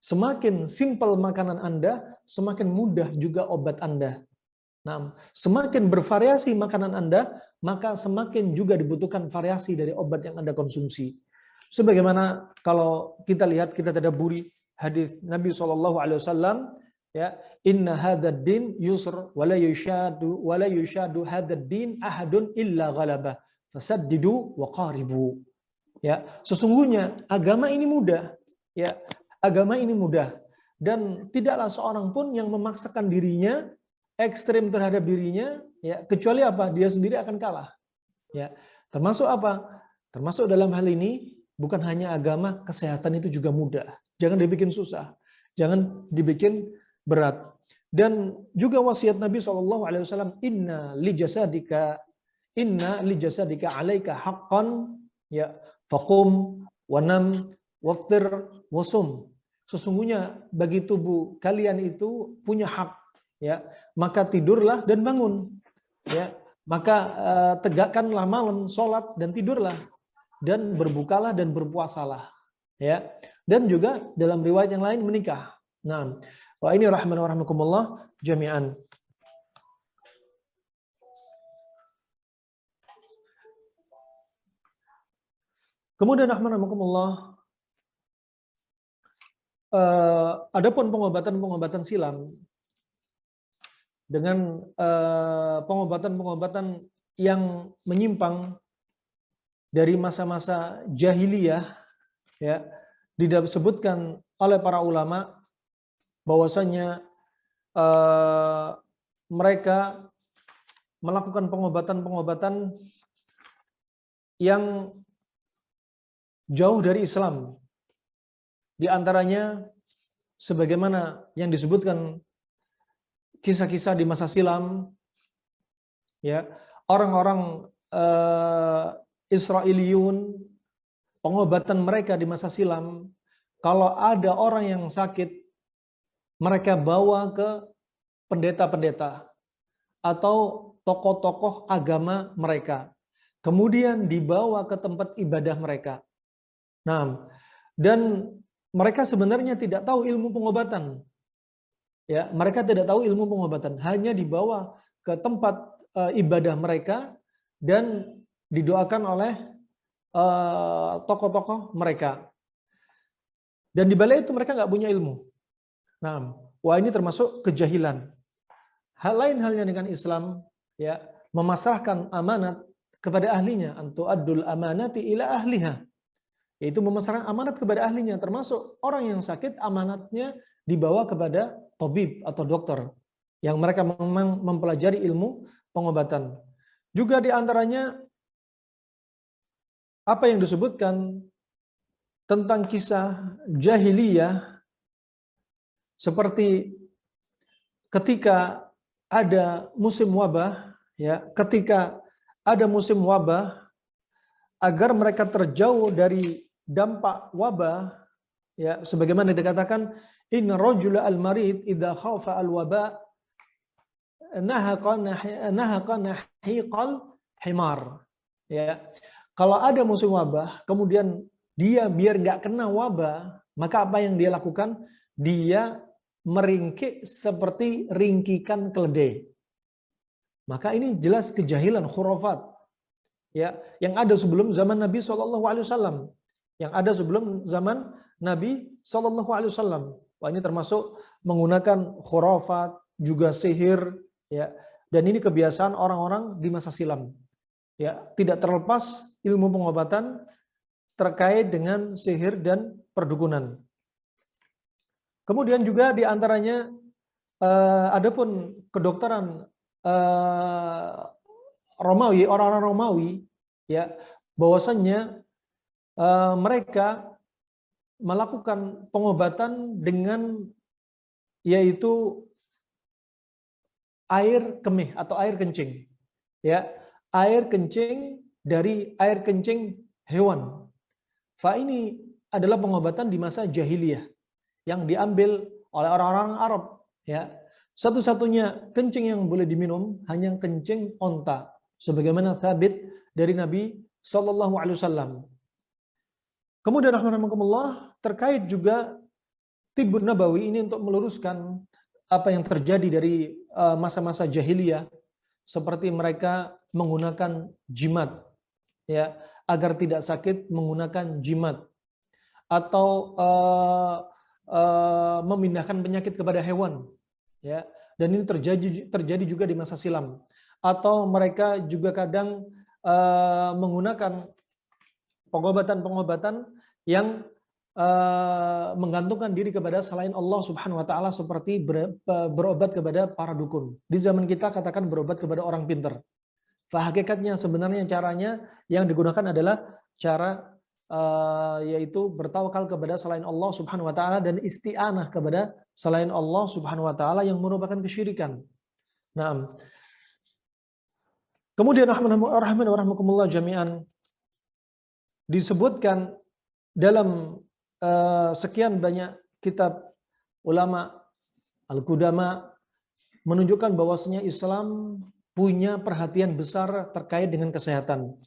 Semakin simpel makanan Anda, semakin mudah juga obat Anda. Nah, semakin bervariasi makanan Anda, maka semakin juga dibutuhkan variasi dari obat yang Anda konsumsi. Sebagaimana kalau kita lihat, kita tadabburi hadis Nabi SAW, ya, inna hadzal din yusr wa la yushadu hadzal din ahadun illa ghalabah fasaddidu wa qaribu. Ya, sesungguhnya agama ini mudah, ya. Agama ini mudah, dan tidaklah seorang pun yang memaksakan dirinya ekstrim terhadap dirinya, ya, kecuali apa? Dia sendiri akan kalah. Ya, termasuk apa? Termasuk dalam hal ini bukan hanya agama, kesehatan itu juga mudah. Jangan dibikin susah, jangan dibikin berat. Dan juga wasiat Nabi SAW, inna li jasadika alaika haqqan ya faqum wanam waftir wasum. Sesungguhnya bagi tubuh kalian itu punya hak, ya, maka tidurlah dan bangun, ya, maka tegakkanlah malam, sholat dan tidurlah, dan berbukalah dan berpuasalah, ya, dan juga dalam riwayat yang lain menikah. Nah, wah ini rahman wa rahmakumullah jami'an. Kemudian rahman wa rahmakumullah, adapun pengobatan-pengobatan silam dengan pengobatan-pengobatan yang menyimpang dari masa-masa jahiliyah, ya, disebutkan oleh para ulama bahwasanya mereka melakukan pengobatan-pengobatan yang jauh dari Islam. Di antaranya sebagaimana yang disebutkan kisah-kisah di masa silam, ya, orang-orang Israiliyun, pengobatan mereka di masa silam, kalau ada orang yang sakit, mereka bawa ke pendeta-pendeta atau tokoh-tokoh agama mereka, kemudian dibawa ke tempat ibadah mereka. Nah, dan mereka sebenarnya tidak tahu ilmu pengobatan, ya, mereka tidak tahu ilmu pengobatan, hanya dibawa ke tempat ibadah mereka dan didoakan oleh tokoh-tokoh mereka. Dan di balik itu mereka nggak punya ilmu. Nah, wah ini termasuk kejahilan. Hal lain halnya dengan Islam, ya, memasrahkan amanat kepada ahlinya, antu'addul amanati ila ahliha, yaitu memasrahkan amanat kepada ahlinya, termasuk orang yang sakit amanatnya dibawa kepada tabib atau dokter yang mereka memang mempelajari ilmu pengobatan. Juga di antaranya apa yang disebutkan tentang kisah jahiliyah, seperti ketika ada musim wabah, ya, ketika ada musim wabah, agar mereka terjauh dari dampak wabah, ya, sebagaimana dikatakan, inna rajula al-marid idza khafa al-waba nahaqa nahiqal himar, ya. Kalau ada musim wabah, kemudian dia biar nggak kena wabah, maka apa yang dia lakukan? Dia meringkik seperti ringkikan keledai. Maka ini jelas kejahilan, khurafat, ya, yang ada sebelum zaman Nabi SAW, yang ada sebelum zaman Nabi SAW. Wah, ini termasuk menggunakan khurafat, juga sihir, ya, dan ini kebiasaan orang-orang di masa silam, ya, tidak terlepas ilmu pengobatan terkait dengan sihir dan perdukunan. Kemudian juga diantaranya adapun kedokteran Romawi, orang-orang Romawi, ya, bahwasannya mereka melakukan pengobatan dengan yaitu air kemih atau air kencing, ya, air kencing dari air kencing hewan. Fa ini adalah pengobatan di masa jahiliyah yang diambil oleh orang-orang Arab, ya. Satu-satunya kencing yang boleh diminum hanya kencing onta, sebagaimana sabit dari Nabi SAW. Kemudian rahmatullah, terkait juga Tibbun Nabawi ini untuk meluruskan apa yang terjadi dari masa-masa jahiliyah, seperti mereka menggunakan jimat, ya, agar tidak sakit menggunakan jimat, atau memindahkan penyakit kepada hewan, ya, dan ini terjadi juga di masa silam. Atau mereka juga kadang menggunakan pengobatan-pengobatan yang menggantungkan diri kepada selain Allah Subhanahu wa taala, seperti berobat kepada para dukun. Di zaman kita katakan berobat kepada orang pintar. Hakikatnya sebenarnya caranya yang digunakan adalah cara yaitu bertawakal kepada selain Allah Subhanahu wa taala dan isti'anah kepada selain Allah Subhanahu wa taala yang merupakan kesyirikan. Nah, kemudian rahimahumullah jami'an disebutkan dalam sekian banyak kitab ulama al-qudama menunjukkan bahwasanya Islam punya perhatian besar terkait dengan kesehatan.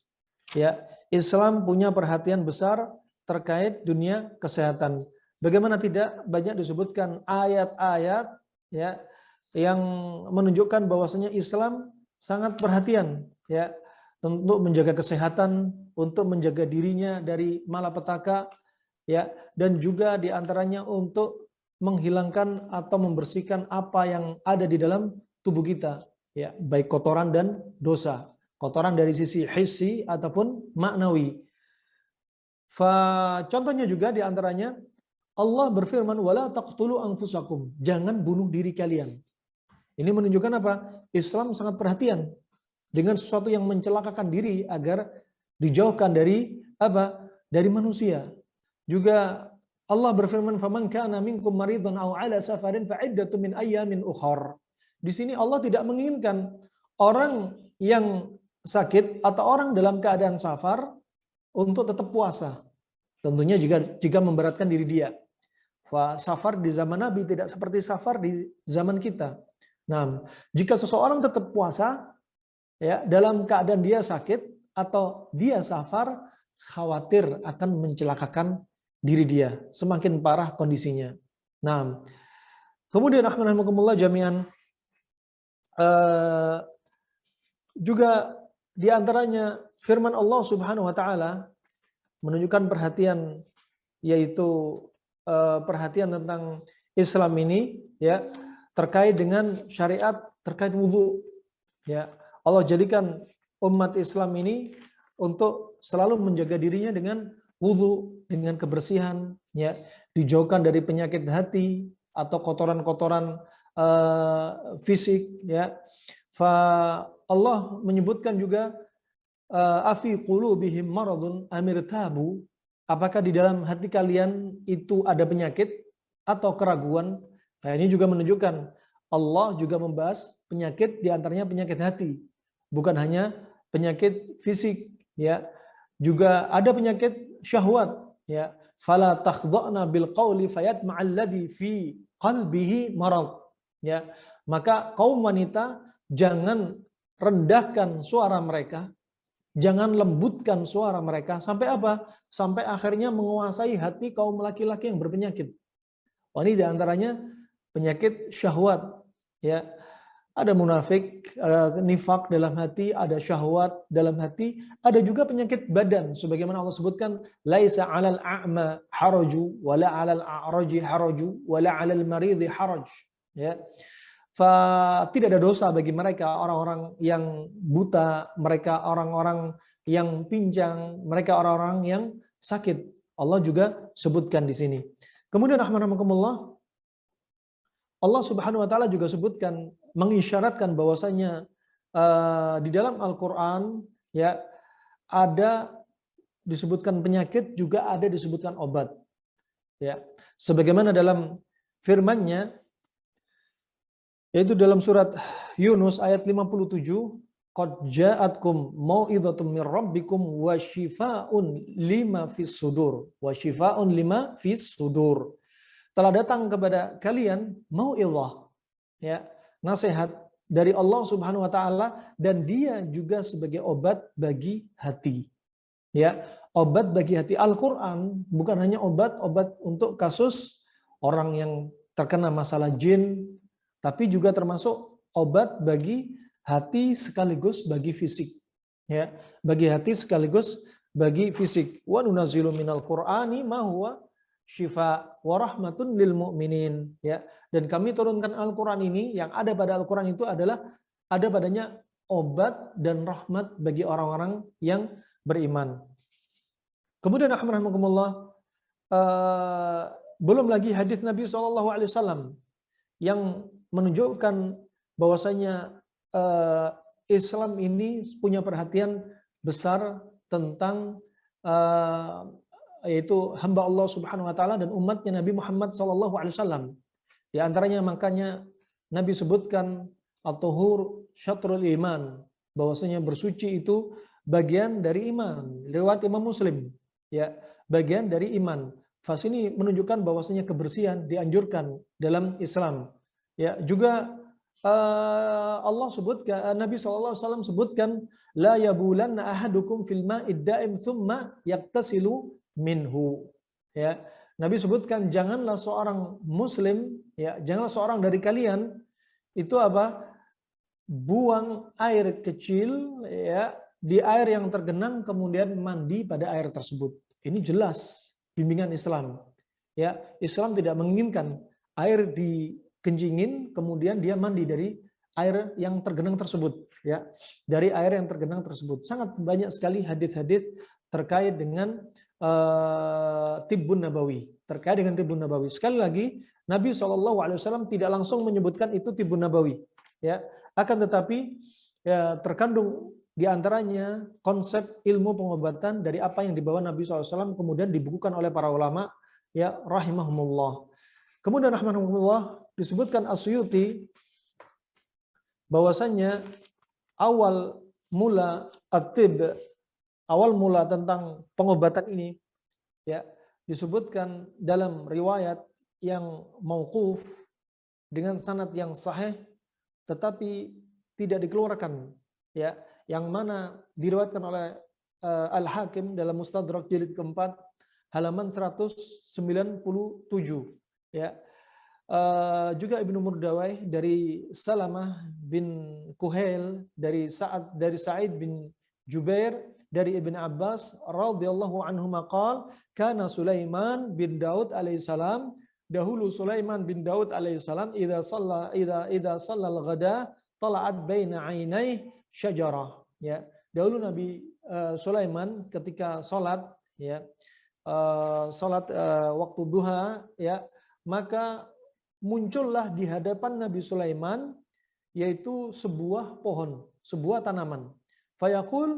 Ya, Islam punya perhatian besar terkait dunia kesehatan. Bagaimana tidak, banyak disebutkan ayat-ayat ya yang menunjukkan bahwasanya Islam sangat perhatian ya untuk menjaga kesehatan, untuk menjaga dirinya dari malapetaka ya, dan juga diantaranya untuk menghilangkan atau membersihkan apa yang ada di dalam tubuh kita ya, baik kotoran dan dosa. Kotoran dari sisi hissi ataupun maknawi. Contohnya juga diantaranya Allah berfirman wala taqtulu anfusakum, jangan bunuh diri kalian. Ini menunjukkan apa? Islam sangat perhatian dengan sesuatu yang mencelakakan diri agar dijauhkan dari apa? Dari manusia. Juga Allah berfirman faman kana minkum maridun aw ala safarin fa iddatun min ayyamin ukhar. Di sini Allah tidak menginginkan orang yang sakit atau orang dalam keadaan safar untuk tetap puasa. Tentunya jika memberatkan diri dia. Safar di zaman Nabi tidak seperti safar di zaman kita. Nah, jika seseorang tetap puasa ya dalam keadaan dia sakit atau dia safar, khawatir akan mencelakakan diri dia, semakin parah kondisinya. Nah, kemudian rahimahumullah jami'an juga di antaranya firman Allah Subhanahu wa taala menunjukkan perhatian, yaitu perhatian tentang Islam ini ya terkait dengan syariat terkait wudu ya. Allah jadikan umat Islam ini untuk selalu menjaga dirinya dengan wudu, dengan kebersihan ya, dijauhkan dari penyakit hati atau kotoran-kotoran fisik ya. Allah menyebutkan juga afi qulubihim maradun amir tabu, apakah di dalam hati kalian itu ada penyakit atau keraguan. Nah, ini juga menunjukkan Allah juga membahas penyakit, diantaranya penyakit hati, bukan hanya penyakit fisik ya, juga ada penyakit syahwat ya. Fala takhdha'na bil qawli fayatma'alladzi fi qalbihi marad ya. Maka kaum wanita jangan rendahkan suara mereka, jangan lembutkan suara mereka sampai apa? Sampai akhirnya menguasai hati kaum laki-laki yang berpenyakit. Ini diantaranya penyakit syahwat ya. Ada munafik, nifak dalam hati, ada syahwat dalam hati, ada juga penyakit badan. Sebagaimana Allah sebutkan, laisa 'alal a'ma haraju, wala 'alal a'raji haraju, wala 'alal maridhi haraj. Ya. Tidak ada dosa bagi mereka orang-orang yang buta, mereka orang-orang yang pincang, mereka orang-orang yang sakit. Allah juga sebutkan di sini. Kemudian rahmanakumullah, Allah Subhanahu wa taala juga sebutkan, mengisyaratkan bahwasanya di dalam Al-Qur'an ya ada disebutkan penyakit, juga ada disebutkan obat. Ya. Sebagaimana dalam firman-Nya, yaitu dalam surat Yunus ayat 57, qad ja'atkum mau'idhatum mir rabbikum wa syifaa'un lima fis sudur, wa syifaa'un lima fis sudur. Telah datang kepada kalian mau'idhah ya, nasihat dari Allah Subhanahu wa taala, dan dia juga sebagai obat bagi hati. Ya, obat bagi hati. Al-Qur'an bukan hanya obat untuk kasus orang yang terkena masalah jin, tapi juga termasuk obat bagi hati sekaligus bagi fisik. Ya, bagi hati sekaligus bagi fisik. Wa nunazzilu minal Qur'ani ma huwa syifa wa rahmatun lil mu'minin ya. Dan kami turunkan Al-Qur'an ini, yang ada pada Al-Qur'an itu adalah ada padanya obat dan rahmat bagi orang-orang yang beriman. Kemudian rahmatullah, belum lagi hadis Nabi SAW yang menunjukkan bahwasanya Islam ini punya perhatian besar tentang yaitu hamba Allah Subhanahu wa taala dan umatnya Nabi Muhammad sallallahu alaihi wasallam. Di antaranya makanya Nabi sebutkan at-tuhur syatrul iman, bahwasanya bersuci itu bagian dari iman. Riwayat Imam Muslim, ya, bagian dari iman. Fas ini menunjukkan bahwasanya kebersihan dianjurkan dalam Islam. Ya, juga Allah sebutkan, Nabi SAW sebutkan, la yabulanna ahadukum fil ma'id da'im thumma yaktasilu minhu. Ya, Nabi sebutkan janganlah seorang muslim, ya, janganlah seorang dari kalian itu apa? Buang air kecil, ya, di air yang tergenang kemudian mandi pada air tersebut. Ini jelas bimbingan Islam. Ya, Islam tidak menginginkan air dikencingin kemudian dia mandi dari air yang tergenang tersebut, ya. Dari air yang tergenang tersebut. Sangat banyak sekali hadis-hadis terkait dengan tibbun nabawi, terkait dengan tibbun nabawi. Sekali lagi, Nabi SAW tidak langsung menyebutkan itu tibbun nabawi, ya. Akan tetapi ya, terkandung di antaranya konsep ilmu pengobatan dari apa yang dibawa Nabi SAW kemudian dibukukan oleh para ulama, ya, rahimahumullah. Kemudian rahimahumullah disebutkan As-Suyuti bahwasannya awal mula at-tibb, awal mula tentang pengobatan ini, ya, disebutkan dalam riwayat yang mauquf dengan sanad yang sahih tetapi tidak dikeluarkan, ya, yang mana diriwayatkan oleh Al-Hakim dalam Mustadrak jilid keempat halaman 197, ya. Juga Ibnu Murdawai dari Salamah bin Kuhail dari Sa'id bin Jubair dari Ibn Abbas radhiyallahu anhu maqal kana Sulaiman bin Daud alaihissalam, dahulu Sulaiman bin Daud alaihissalam idza shalla al-ghada tala'at baina 'ainai syajarah, ya. Dahulu Nabi Sulaiman ketika salat, ya, salat waktu duha, ya, maka muncullah di hadapan Nabi Sulaiman yaitu sebuah pohon, sebuah tanaman. Fayaqul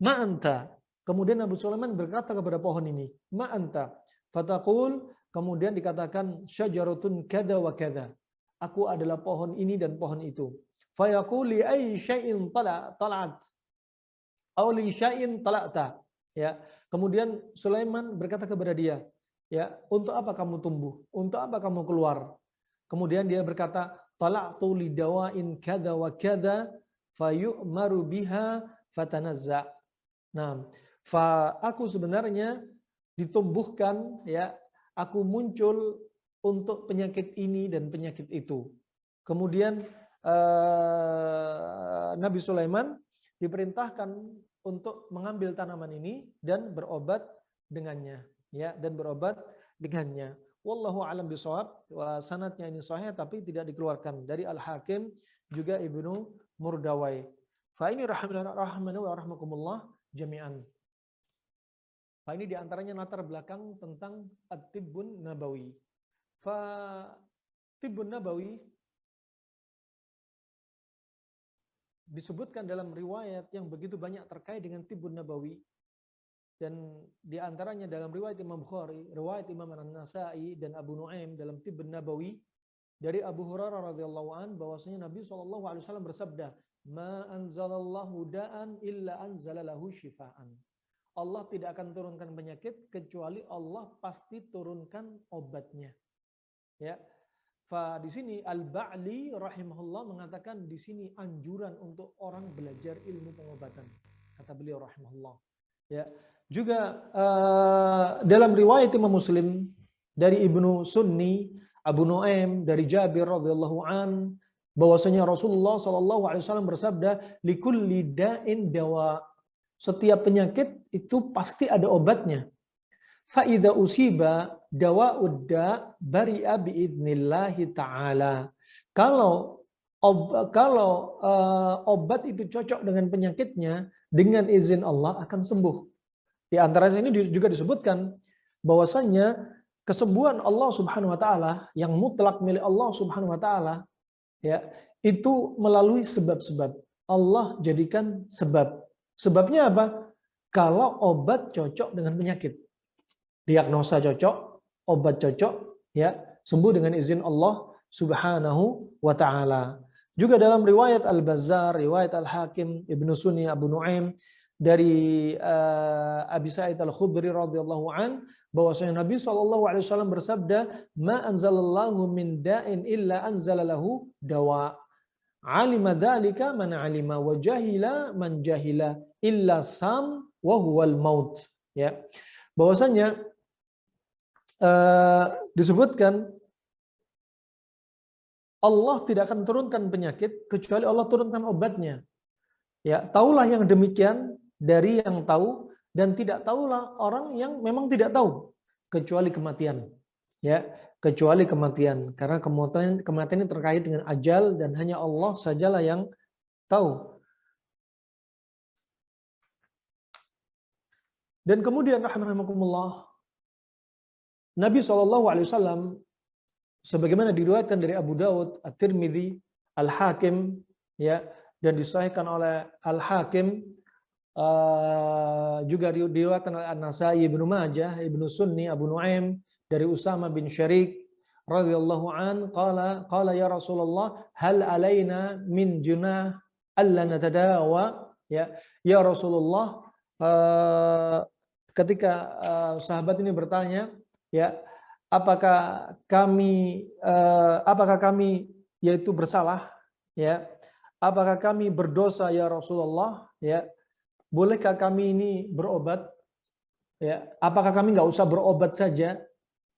ma anta. Kemudian Nabi Sulaiman berkata kepada pohon ini, ma anta. Fataqul, kemudian dikatakan syajaratun kada wa kada. Aku adalah pohon ini dan pohon itu. Fayaqul li ayyi syai'in tala'at aw li syai'in tala'ta. Ya. Kemudian Sulaiman berkata kepada dia, ya, untuk apa kamu tumbuh? Untuk apa kamu keluar? Kemudian dia berkata, tala'tu lidawa'in kada wa kada fayu'maru biha fatanazza. Nah, aku sebenarnya ditumbuhkan, ya, aku muncul untuk penyakit ini dan penyakit itu. Kemudian Nabi Sulaiman diperintahkan untuk mengambil tanaman ini dan berobat dengannya, ya, dan berobat dengannya. Wallahu a'lam bishawab. Sanadnya ini sahih tapi tidak dikeluarkan dari Al-Hakim juga Ibnu Murdawai. Fa ini rahimana wa rahmakumullah jami'an. Fa ini diantaranya latar belakang tentang at-tibbun nabawi. Fa tibbun nabawi disebutkan dalam riwayat yang begitu banyak terkait dengan tibbun nabawi. Dan di antaranya dalam riwayat Imam Bukhari, riwayat Imam An-Nasa'i dan Abu Nuaim dalam Tibbun Nabawi dari Abu Hurairah radhiyallahu an bahwasanya Nabi SAW bersabda, "Ma anzalallahu da'an illa anzalalahu syifaan." Allah tidak akan turunkan penyakit kecuali Allah pasti turunkan obatnya. Ya. Fa di sini Al-Ba'li rahimahullah mengatakan di sini anjuran untuk orang belajar ilmu pengobatan. Kata beliau rahimahullah. Ya. Juga dalam riwayat Imam Muslim dari Ibnu Sunni, Abu Nuaim dari Jabir radhiyallahu an bahwasanya Rasulullah SAW bersabda, likulli da'in dawa. Setiap penyakit itu pasti ada obatnya. Fa idza usiba dawa'ud da bari'a biidznillah taala. Kalau obat itu cocok dengan penyakitnya, dengan izin Allah akan sembuh. Di antara ini juga disebutkan bahwasannya kesembuhan Allah Subhanahu wa taala yang mutlak milik Allah Subhanahu wa taala, ya, itu melalui sebab-sebab. Allah jadikan sebab. Sebabnya apa? Kalau obat cocok dengan penyakit. Diagnosa cocok, obat cocok, ya, sembuh dengan izin Allah Subhanahu wa taala. Juga dalam riwayat Al-Bazzar, riwayat Al-Hakim, Ibnu Sunni, Abu Nuaim dari Abi Sa'id Al-Khudri radhiyallahu an, bahwasanya Nabi SAW bersabda, "Ma anzalallahu min da'in illa anzalalahu dawa. Alima dzalika man alima wa jahila man jahila illa sam wa huwal maut." Ya. Bahwasanya disebutkan Allah tidak akan turunkan penyakit kecuali Allah turunkan obatnya. Ya, taulah yang demikian dari yang tahu, dan tidak tahulah orang yang memang tidak tahu kecuali kematian. Ya, kecuali kematian, karena kematian ini terkait dengan ajal dan hanya Allah sajalah yang tahu. Dan kemudian rahimakumullah, Nabi SAW sebagaimana diriwayatkan dari Abu Daud, At-Tirmidzi, Al-Hakim, ya, dan disahihkan oleh Al-Hakim, juga diriwayatkan oleh An-Nasai, Ibnu Majah, Ibnu Sunni, Abu Nuaim dari Usama bin Syarik radhiyallahu an, qala ya Rasulullah, hal alaina min junah alla natadawa, ya Rasulullah, ketika sahabat ini bertanya, ya, apakah kami yaitu bersalah, ya, apakah kami berdosa ya Rasulullah, ya, bolehkah kami ini berobat, ya, apakah kami nggak usah berobat saja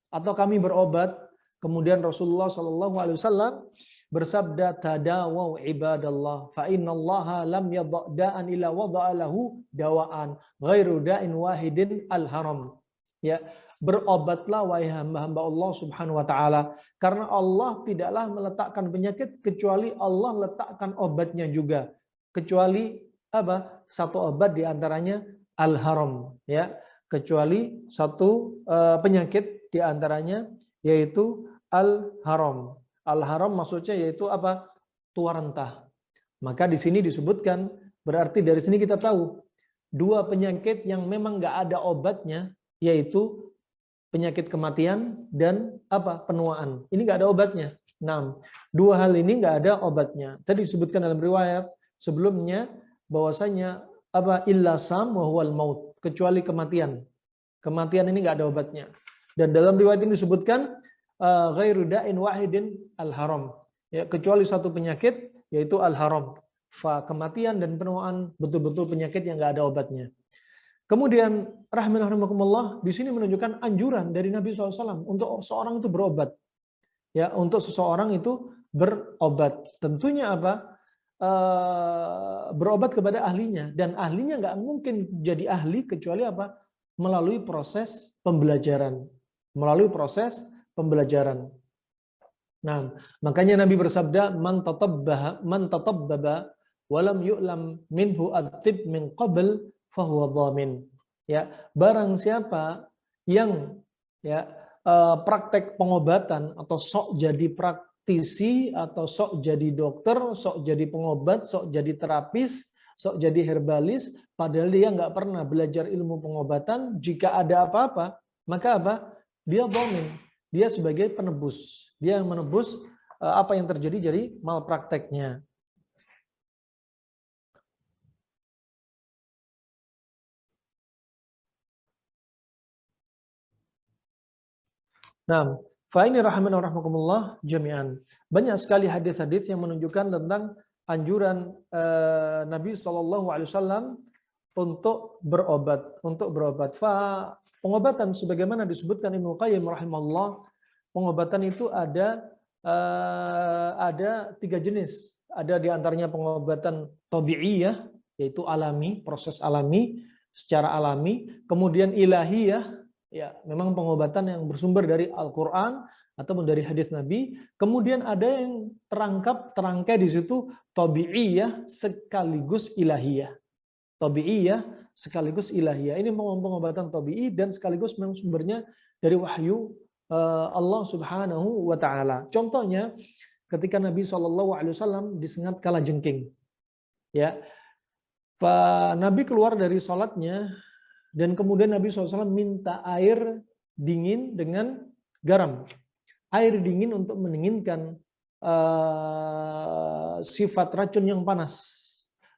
atau kami berobat? Kemudian Rasulullah SAW bersabda, tadawau ibadallah fa innallaha lam yadha' da'an illa wada'a lahu dawa'an ghairu da'in wahidin al-haram. Ya, berobatlah wahai hamba-hamba Allah Subhanahu wa taala, karena Allah tidaklah meletakkan penyakit kecuali Allah letakkan obatnya juga. Kecuali apa? Satu obat diantaranya al-haram, ya. Kecuali satu penyakit diantaranya yaitu al-haram. Al-haram maksudnya yaitu apa? Tua rentah. Maka di sini disebutkan, berarti dari sini kita tahu dua penyakit yang memang nggak ada obatnya, yaitu penyakit kematian dan apa? Penuaan. Ini nggak ada obatnya. Nah, dua hal ini nggak ada obatnya. Tadi disebutkan dalam riwayat sebelumnya bahwasanya apa? Illa sam wa huwal maut, kecuali kematian. Kematian ini nggak ada obatnya. Dan dalam riwayat ini disebutkan ghairu da'in wahidin al-haram, ya, kecuali satu penyakit yaitu al-haram. Fa kematian dan penuaan betul-betul penyakit yang nggak ada obatnya. Kemudian rahimakumullah, di sini menunjukkan anjuran dari Nabi SAW untuk seorang itu berobat, ya, untuk seseorang itu berobat. Tentunya apa? Berobat kepada ahlinya, dan ahlinya nggak mungkin jadi ahli kecuali apa? Melalui proses pembelajaran. Melalui proses pembelajaran. Nah, makanya Nabi bersabda, man tatabbaba walam yu'lam minhu at-tib min qabl fahuwa dhamin. Ya, barang siapa yang, ya, praktek pengobatan atau sok jadi praktisi atau sok jadi dokter, sok jadi pengobat, sok jadi terapis, sok jadi herbalis, padahal dia nggak pernah belajar ilmu pengobatan, jika ada apa-apa, maka apa? Dia dhamin. Dia sebagai penebus. Dia yang menebus apa yang terjadi dari malprakteknya. Nah, fa ini rahimana rahimakumullah jami'an. Banyak sekali hadis-hadis yang menunjukkan tentang anjuran Nabi SAW untuk berobat. Fa pengobatan sebagaimana disebutkan Ibnu Qayyim rahimahullah, pengobatan itu ada 3 jenis. Ada diantaranya pengobatan tabi'iyah, yaitu alami, proses alami, secara alami. Kemudian ilahiyah, ya, memang pengobatan yang bersumber dari Al-Quran ataupun dari hadis Nabi. Kemudian ada yang terangkai di situ tabi'iyah sekaligus ilahiyah. Tabi'iyah sekaligus ilahiyah. Ini pengobatan tabi'i dan sekaligus memang sumbernya dari wahyu Allah Subhanahu wa taala. Contohnya ketika Nabi SAW disengat kalajengking. Ya, Nabi keluar dari sholatnya dan kemudian Nabi SAW minta air dingin dengan garam. Air dingin untuk mendinginkan sifat racun yang panas,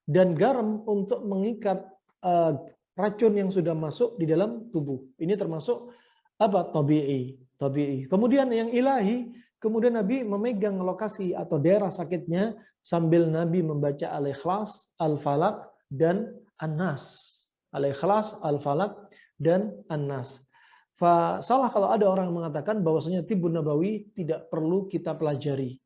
dan garam untuk mengikat racun yang sudah masuk di dalam tubuh. Ini termasuk apa? Tabi'i. Kemudian yang ilahi, kemudian Nabi memegang lokasi atau daerah sakitnya sambil Nabi membaca Al-Ikhlas, Al-Falaq, dan An-Nas. Al-Ikhlas, Al-Falaq, dan An-Nas. Salah kalau ada orang yang mengatakan bahwasanya Tibbun Nabawi tidak perlu kita pelajari.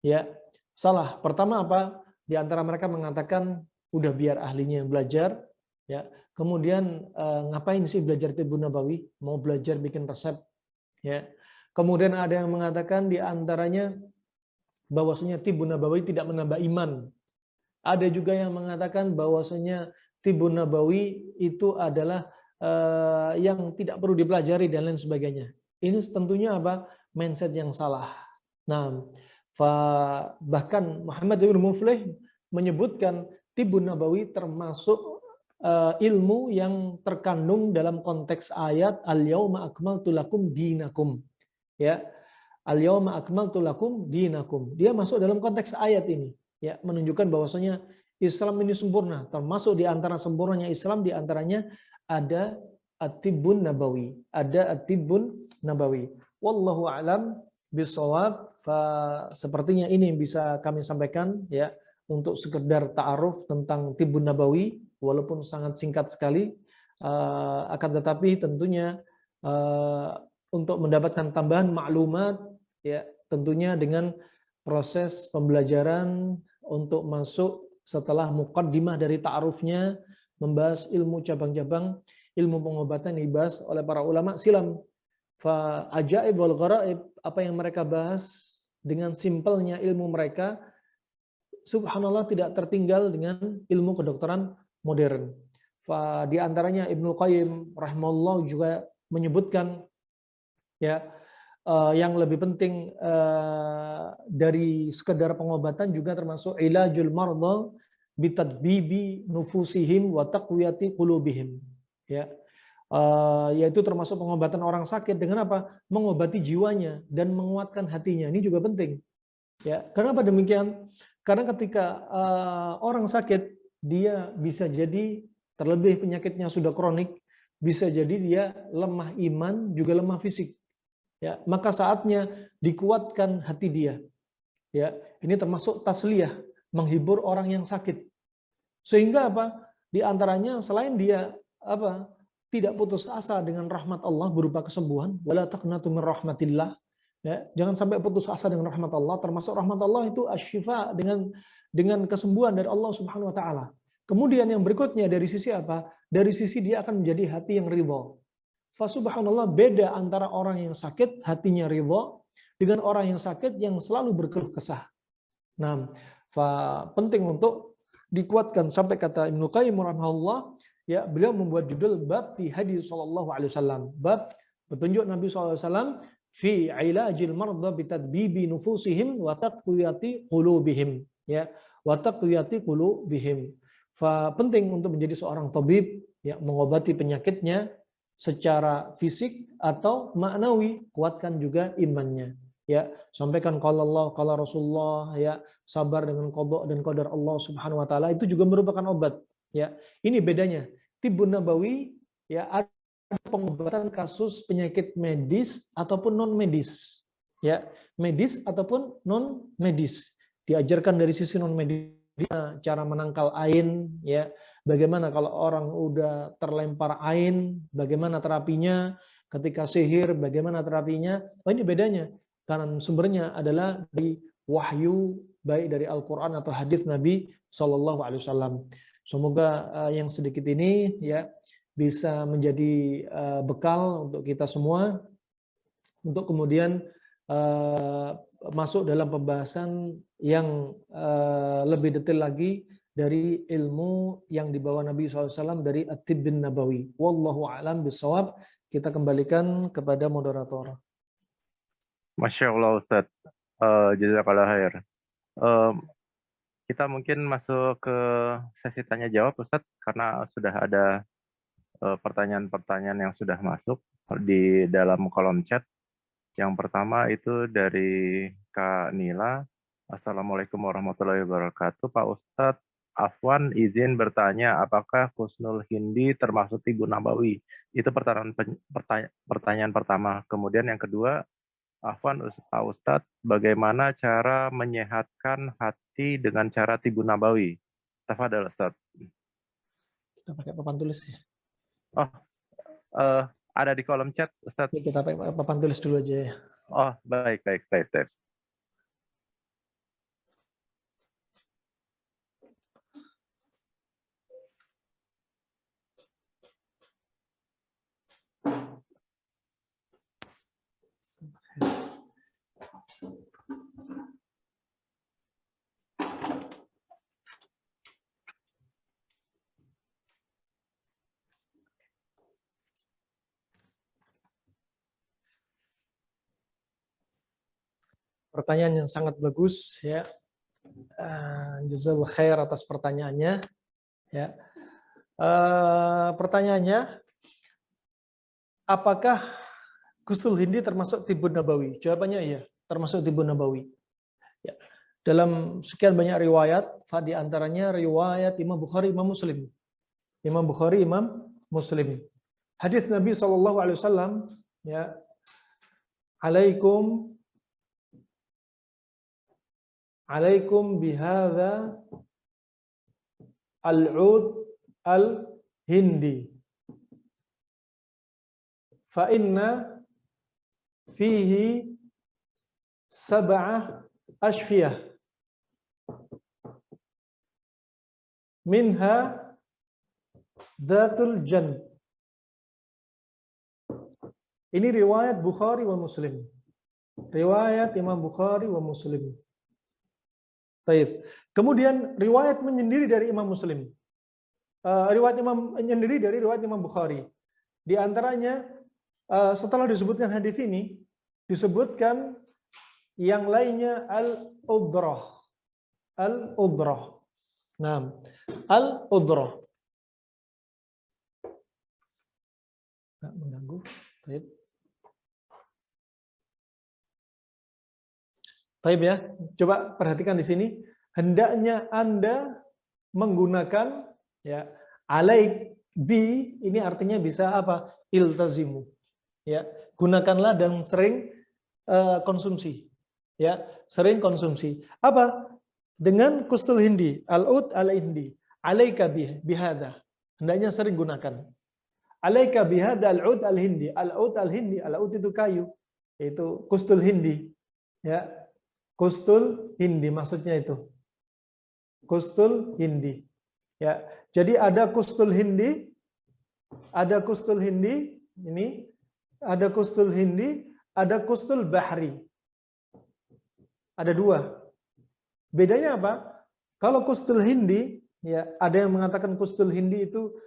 Ya, salah. Pertama apa? Di antara mereka mengatakan udah biar ahlinya yang belajar. Ya, kemudian ngapain sih belajar Tibbun Nabawi? Mau belajar bikin resep? Ya. Kemudian ada yang mengatakan di antaranya bahwasanya Tibbun Nabawi tidak menambah iman. Ada juga yang mengatakan bahwasanya Tibbun Nabawi itu adalah yang tidak perlu dipelajari dan lain sebagainya. Ini tentunya apa? Mindset yang salah. Nah, bahkan Muhammad bin Muflih menyebutkan Tibbun Nabawi termasuk ilmu yang terkandung dalam konteks ayat Al-Yauma Akmaltu Lakum Dinakum. Ya, Al-Yauma Akmaltu Lakum Dinakum. Dia masuk dalam konteks ayat ini. Ya, menunjukkan bahwasanya Islam ini sempurna. Termasuk di antara sempurnanya Islam di antaranya ada At-Tibbun Nabawi. Ada At-Tibbun Nabawi. Wallahu a'lam bishawab. Sepertinya ini yang bisa kami sampaikan ya untuk sekedar ta'aruf tentang Tibbun Nabawi, walaupun sangat singkat sekali, akan tetapi tentunya untuk mendapatkan tambahan maklumat ya tentunya dengan proses pembelajaran untuk masuk setelah muqaddimah dari ta'arufnya, membahas ilmu cabang-cabang ilmu pengobatan yang dibahas oleh para ulama silam. Fa ajaib wal gharaib, apa yang mereka bahas dengan simpelnya ilmu mereka, subhanallah tidak tertinggal dengan ilmu kedokteran modern. Di antaranya Ibnu Qayyim rahimahullah juga menyebutkan ya yang lebih penting dari sekedar pengobatan juga termasuk ilajul mardha bitadbibi nufusihim wa taqwiyati qulubihim ya. Yaitu termasuk pengobatan orang sakit dengan apa? Mengobati jiwanya dan menguatkan hatinya. Ini juga penting. Ya, kenapa demikian? Karena ketika orang sakit, dia bisa jadi terlebih penyakitnya sudah kronik, bisa jadi dia lemah iman, juga lemah fisik. Ya, maka saatnya dikuatkan hati dia. Ya, ini termasuk tasliyah, menghibur orang yang sakit. Sehingga apa? Di antaranya selain dia apa? Tidak putus asa dengan rahmat Allah berupa kesembuhan, wala taqnatu min rahmatillah. Ya, jangan sampai putus asa dengan rahmat Allah. Termasuk rahmat Allah itu asyifa, dengan kesembuhan dari Allah Subhanahu wa taala. Kemudian yang berikutnya dari sisi apa? Dari sisi dia akan menjadi hati yang ridha. Fa subhanallah, beda antara orang yang sakit hatinya ridha dengan orang yang sakit yang selalu berkeluh kesah. Nah, penting untuk dikuatkan sampai kata Ibnu Qayyim rahimahullah ya, beliau membuat judul bab fi hadis sallallahu alaihi wasallam, bab petunjuk Nabi sallallahu alaihi wasallam fi ilajil mardha bitadbibi nufusihim wa taqwiyati qulubihim ya, wa taqwiyati qulubihim. Penting untuk menjadi seorang tabib ya, mengobati penyakitnya secara fisik atau maknawi, kuatkan juga imannya. Ya, sampaikan qala Allah, qala Rasulullah ya, sabar dengan qada dan qadar Allah Subhanahu wa taala, itu juga merupakan obat. Ya, ini bedanya. Tibbun Nabawi ya ada pengobatan kasus penyakit medis ataupun non medis. Ya, medis ataupun non medis. Diajarkan dari sisi non medis cara menangkal ain ya. Bagaimana kalau orang udah terlempar ain, bagaimana terapinya? Ketika sihir, bagaimana terapinya? Oh, ini bedanya. Karena sumbernya adalah dari wahyu, baik dari Al-Quran atau hadis Nabi Shallallahu Alaihi Wasallam. Semoga yang sedikit ini ya bisa menjadi bekal untuk kita semua untuk kemudian masuk dalam pembahasan yang lebih detail lagi dari ilmu yang dibawa Nabi SAW dari At-Tibbun Nabawi. Wallahu a'lam bishawab. Kita kembalikan kepada moderator. Masya Allah Ustaz, jazakallah khair. kita mungkin masuk ke sesi tanya jawab, Ustadz, karena sudah ada pertanyaan-pertanyaan yang sudah masuk di dalam kolom chat. Yang pertama itu dari Kak Nila. Assalamualaikum warahmatullahi wabarakatuh. Pak Ustadz, Afwan izin bertanya, apakah Husnul Hindi termasuk Tibu Nabawi? Itu pertanyaan pertama. Kemudian yang kedua, Afwan, Pak Ustadz, bagaimana cara menyehatkan hati dengan cara Tibu Nabawi? Tafadhal, Ustadz. Kita pakai papan tulis ya. Oh, ada di kolom chat, Ustadz. Kita pakai papan tulis dulu aja ya. Oh, baik. Pertanyaan yang sangat bagus ya. Jazakallahu khair atas pertanyaannya. Ya. Pertanyaannya, apakah Husnul Hindi termasuk Tibbun Nabawi? Jawabannya iya, termasuk Tibbun Nabawi. Ya. Dalam sekian banyak riwayat, di antaranya riwayat Imam Bukhari, Imam Muslim. Imam Bukhari, Imam Muslim. Hadis Nabi SAW, ya, Alaikum bihadza al-ud al-hindi. Fa inna fihi sab'ah ashfiyah. Minha dzatul jann. Ini riwayat Bukhari wa Muslim. Riwayat Imam Bukhari wa Muslim. Baik. Kemudian riwayat menyendiri dari Imam Muslim. Riwayat Imam menyendiri dari riwayat Imam Bukhari. Di antaranya setelah disebutkan hadis ini, disebutkan yang lainnya al-udrah. Al-udrah. Nah, al-udrah. Nggak mengganggu. Baik. Baik ya, coba perhatikan di sini. Hendaknya Anda menggunakan ya alaik bi, ini artinya bisa apa? Iltazimu. Ya, gunakanlah dan sering konsumsi. Ya, sering konsumsi. Apa? Dengan Husnul Hindi, al-ud al-hindi, alaika bihadza. Hendaknya sering gunakan. Alaika bihadza al-ud al-hindi. Al-ud al-hindi, al-ud itu kayu. Itu Husnul Hindi. Ya. Husnul Hindi maksudnya itu. Husnul Hindi. Ya. Jadi ada Husnul Hindi, ini ada Husnul Hindi, ada Husnul Bahri. Ada dua. Bedanya apa? Kalau Husnul Hindi, ya ada yang mengatakan Husnul Hindi itu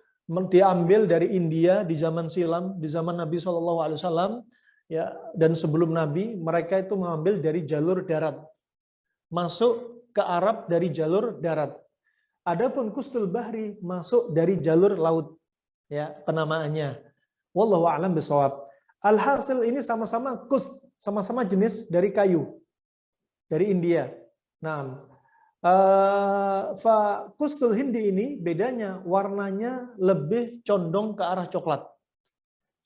diambil dari India di zaman silam, di zaman Nabi SAW. Ya, dan sebelum Nabi, mereka itu mengambil dari jalur darat. Masuk ke Arab dari jalur darat. Adapun Husnul Bahri masuk dari jalur laut. Ya, penamaannya. Wallahu a'lam bishawab. Alhasil ini sama-sama jenis dari kayu. Dari India. Nah, Husnul Hindi ini bedanya warnanya lebih condong ke arah coklat.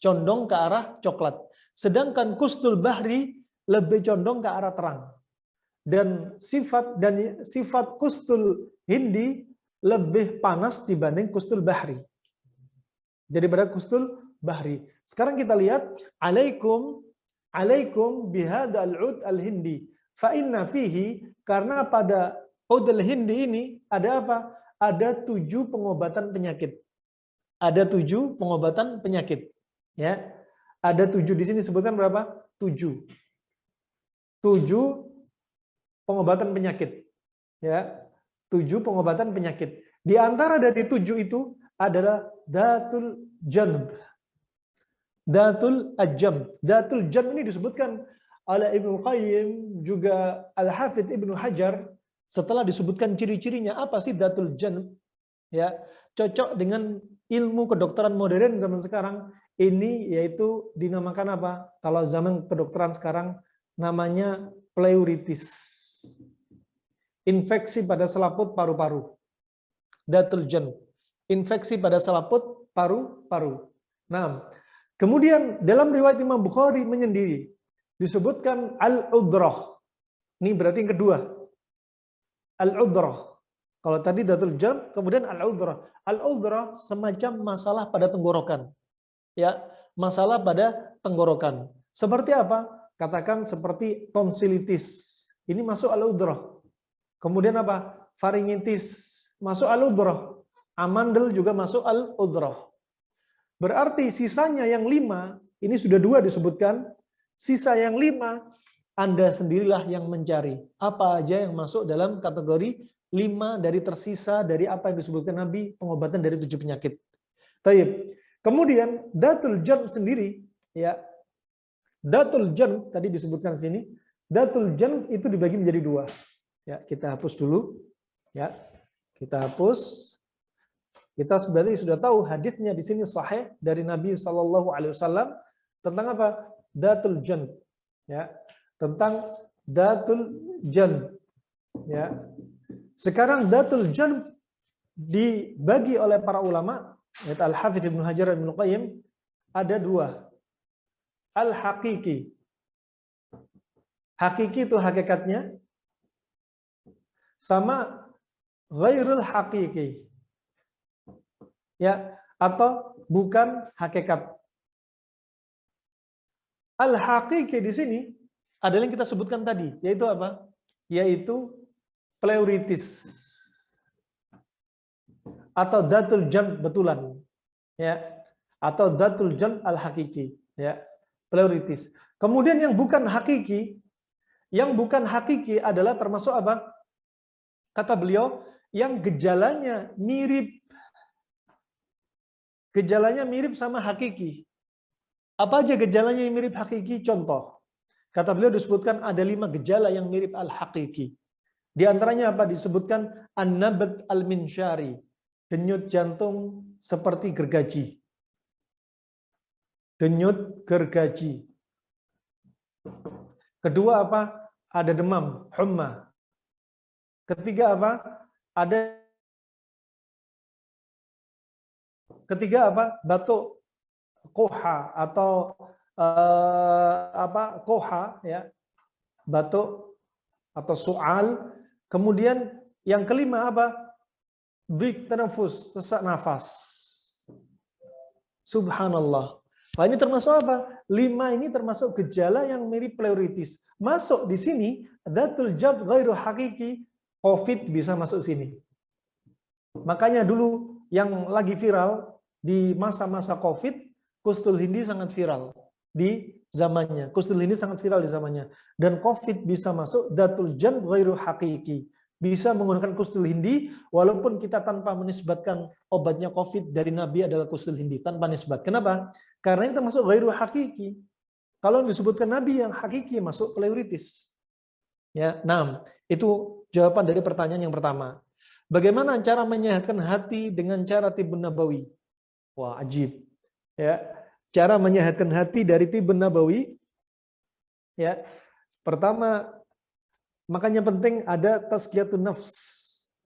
Condong ke arah coklat. Sedangkan Husnul Bahri lebih condong ke arah terang. Dan sifat Husnul Hindi lebih panas dibanding Husnul Bahri. Daripada Husnul Bahri. Sekarang kita lihat alaikum bihadzal ud al-hindi. Fa inna fihi, karena pada ud al-hindi ini ada apa? Ada 7 pengobatan penyakit. Ada 7 pengobatan penyakit. Ya. Ada 7 di sini sebutkan berapa? 7. 7 pengobatan penyakit. Ya. 7 pengobatan penyakit. Di antara dari 7 itu adalah datul janb. Datul ajam. Datul janb ini disebutkan oleh Ibnu Qayyim, juga Al-Hafidz Ibnu Hajar Setelah disebutkan ciri-cirinya, apa sih datul janb? Ya, cocok dengan ilmu kedokteran modern zaman sekarang. Ini yaitu dinamakan apa? Kalau zaman kedokteran sekarang namanya pleuritis. Infeksi pada selaput paru-paru. Datul janb. Infeksi pada selaput paru-paru. Nah, kemudian dalam riwayat Imam Bukhari menyendiri disebutkan al-udrah. Ini berarti yang kedua. Al-udrah. Kalau tadi datul janb, kemudian al-udrah. Al-udrah semacam masalah pada tenggorokan. Ya, masalah pada tenggorokan. Seperti apa? Katakan seperti tonsilitis. Ini masuk al-udrah. Kemudian apa? Faringitis masuk al-udrah. Amandel juga masuk al-udrah. Berarti sisanya yang 5, ini sudah 2 disebutkan. Sisa yang 5, Anda sendirilah yang mencari. Apa aja yang masuk dalam kategori 5 dari tersisa dari apa yang disebutkan Nabi, pengobatan dari 7 penyakit. Taib. Kemudian datul janb sendiri, ya. Datul janb tadi disebutkan sini. Datul janb itu dibagi menjadi 2. Ya, kita hapus dulu. Ya. Kita hapus. Kita berarti sudah tahu hadisnya di sini sahih dari Nabi SAW tentang apa? Datul janb. Ya. Tentang datul janb. Ya. Sekarang datul janb dibagi oleh para ulama, yaitu Al-Hafidz Ibnu Hajar dan Ibnu Qayyim, ada 2. Al-haqiqi. Hakiki itu hakikatnya, sama ghairul haqiqi. Ya, atau bukan hakikat. Al-haqiqi di sini adalah yang kita sebutkan tadi, yaitu apa? Yaitu pleuritis atau datul janb betulan, ya, atau datul janb al-hakiki, ya, pleuritis. Kemudian yang bukan hakiki, adalah termasuk apa? Kata beliau, yang gejalanya mirip sama hakiki. Apa aja gejalanya yang mirip hakiki? Contoh, kata beliau disebutkan ada 5 gejala yang mirip al-hakiki. Di antaranya apa? Disebutkan an-nabat al-minsyari, denyut jantung seperti gergaji. Denyut gergaji. Kedua apa? Ada demam, humma. Ketiga apa? Ketiga apa? Batuk, koha atau koha, ya, batuk atau sual. Kemudian yang kelima apa? Dhiq tanafus, sesak nafas. Subhanallah. Nah, ini termasuk apa? 5 ini termasuk gejala yang mirip pleuritis. Masuk di sini datul janb ghairu hakiki, COVID bisa masuk sini. Makanya dulu yang lagi viral di masa-masa COVID, Kustul Hindi sangat viral di zamannya. Kustul Hindi sangat viral di zamannya. Dan COVID bisa masuk datul janb ghairu hakiki. Bisa menggunakan Kustul Hindi walaupun kita tanpa menisbatkan obatnya COVID dari Nabi adalah Kustul Hindi, tanpa nisbat. Kenapa? Karena ini termasuk ghairu hakiki. Kalau disebutkan Nabi yang hakiki masuk pleuritis. Ya, nah, itu jawaban dari pertanyaan yang pertama. Bagaimana cara menyehatkan hati dengan cara Tibbun Nabawi? Wah, ajib. Ya, cara menyehatkan hati dari Tibbun Nabawi. Ya, pertama, makanya penting ada tazkiyatun nafs.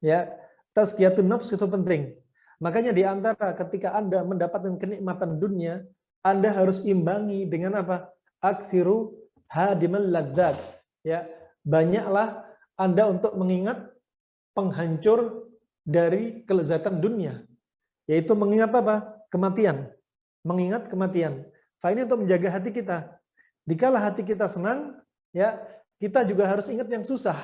Ya, tazkiyatun nafs itu penting. Makanya di antara ketika Anda mendapatkan kenikmatan dunia, Anda harus imbangi dengan apa? Aktsiru hadimal ladzat. Ya, banyaklah Anda untuk mengingat penghancur dari kelezatan dunia. Yaitu mengingat apa? Kematian. Mengingat kematian. Ini untuk menjaga hati kita. Dikala hati kita senang, ya, kita juga harus ingat yang susah.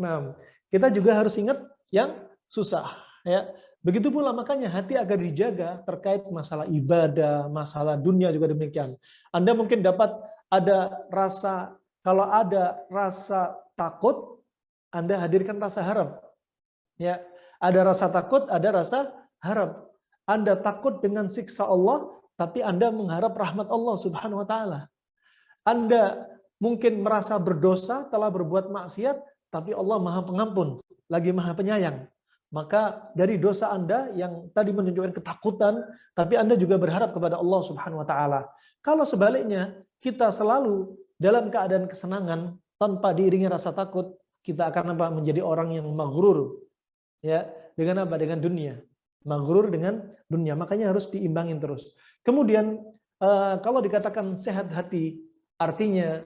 Nah, kita juga harus ingat yang susah. Ya, begitu pula makanya hati agar dijaga terkait masalah ibadah, masalah dunia juga demikian. Anda mungkin dapat ada rasa, kalau ada rasa takut, Anda hadirkan rasa harap. Ya, ada rasa takut, ada rasa harap. Anda takut dengan siksa Allah, tapi Anda mengharap rahmat Allah Subhanahu wa taala. Anda mungkin merasa berdosa telah berbuat maksiat, tapi Allah Maha Pengampun, lagi Maha Penyayang. Maka dari dosa Anda yang tadi menunjukkan ketakutan, tapi Anda juga berharap kepada Allah Subhanahu wa taala. Kalau sebaliknya, kita selalu dalam keadaan kesenangan tanpa diiringi rasa takut, kita akan apa? Menjadi orang yang maghrur. Ya, dengan apa? Dengan dunia. Maghrur dengan dunia. Makanya harus diimbangin terus. Kemudian kalau dikatakan sehat hati, artinya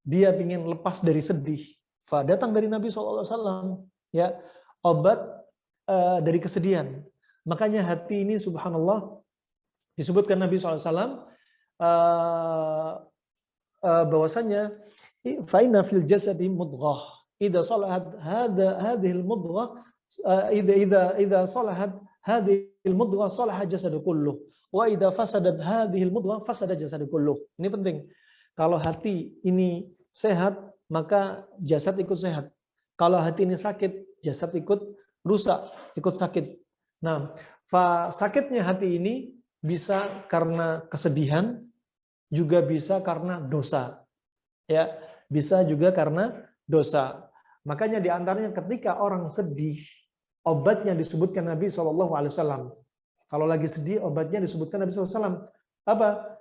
dia ingin lepas dari sedih. Datang dari Nabi SAW, ya, obat dari kesedihan. Makanya hati ini subhanallah disebutkan Nabi SAW bahwasanya faina fil jasadi mudghah idza salahat hadhihi al mudghah idza salahat hadhihi al mudghah salaha jasadu kulluh wa idza fasadat hadhihi al mudghah fasada jasadu kulluh. Ini penting. Kalau hati ini sehat, maka jasad ikut sehat. Kalau hati ini sakit, jasad ikut rusak, ikut sakit. Nah, sakitnya hati ini bisa karena kesedihan, juga bisa karena dosa. Ya, bisa juga karena dosa. Makanya di antaranya ketika orang sedih, obatnya disebutkan Nabi SAW. Kalau lagi sedih, obatnya disebutkan Nabi SAW. Apa?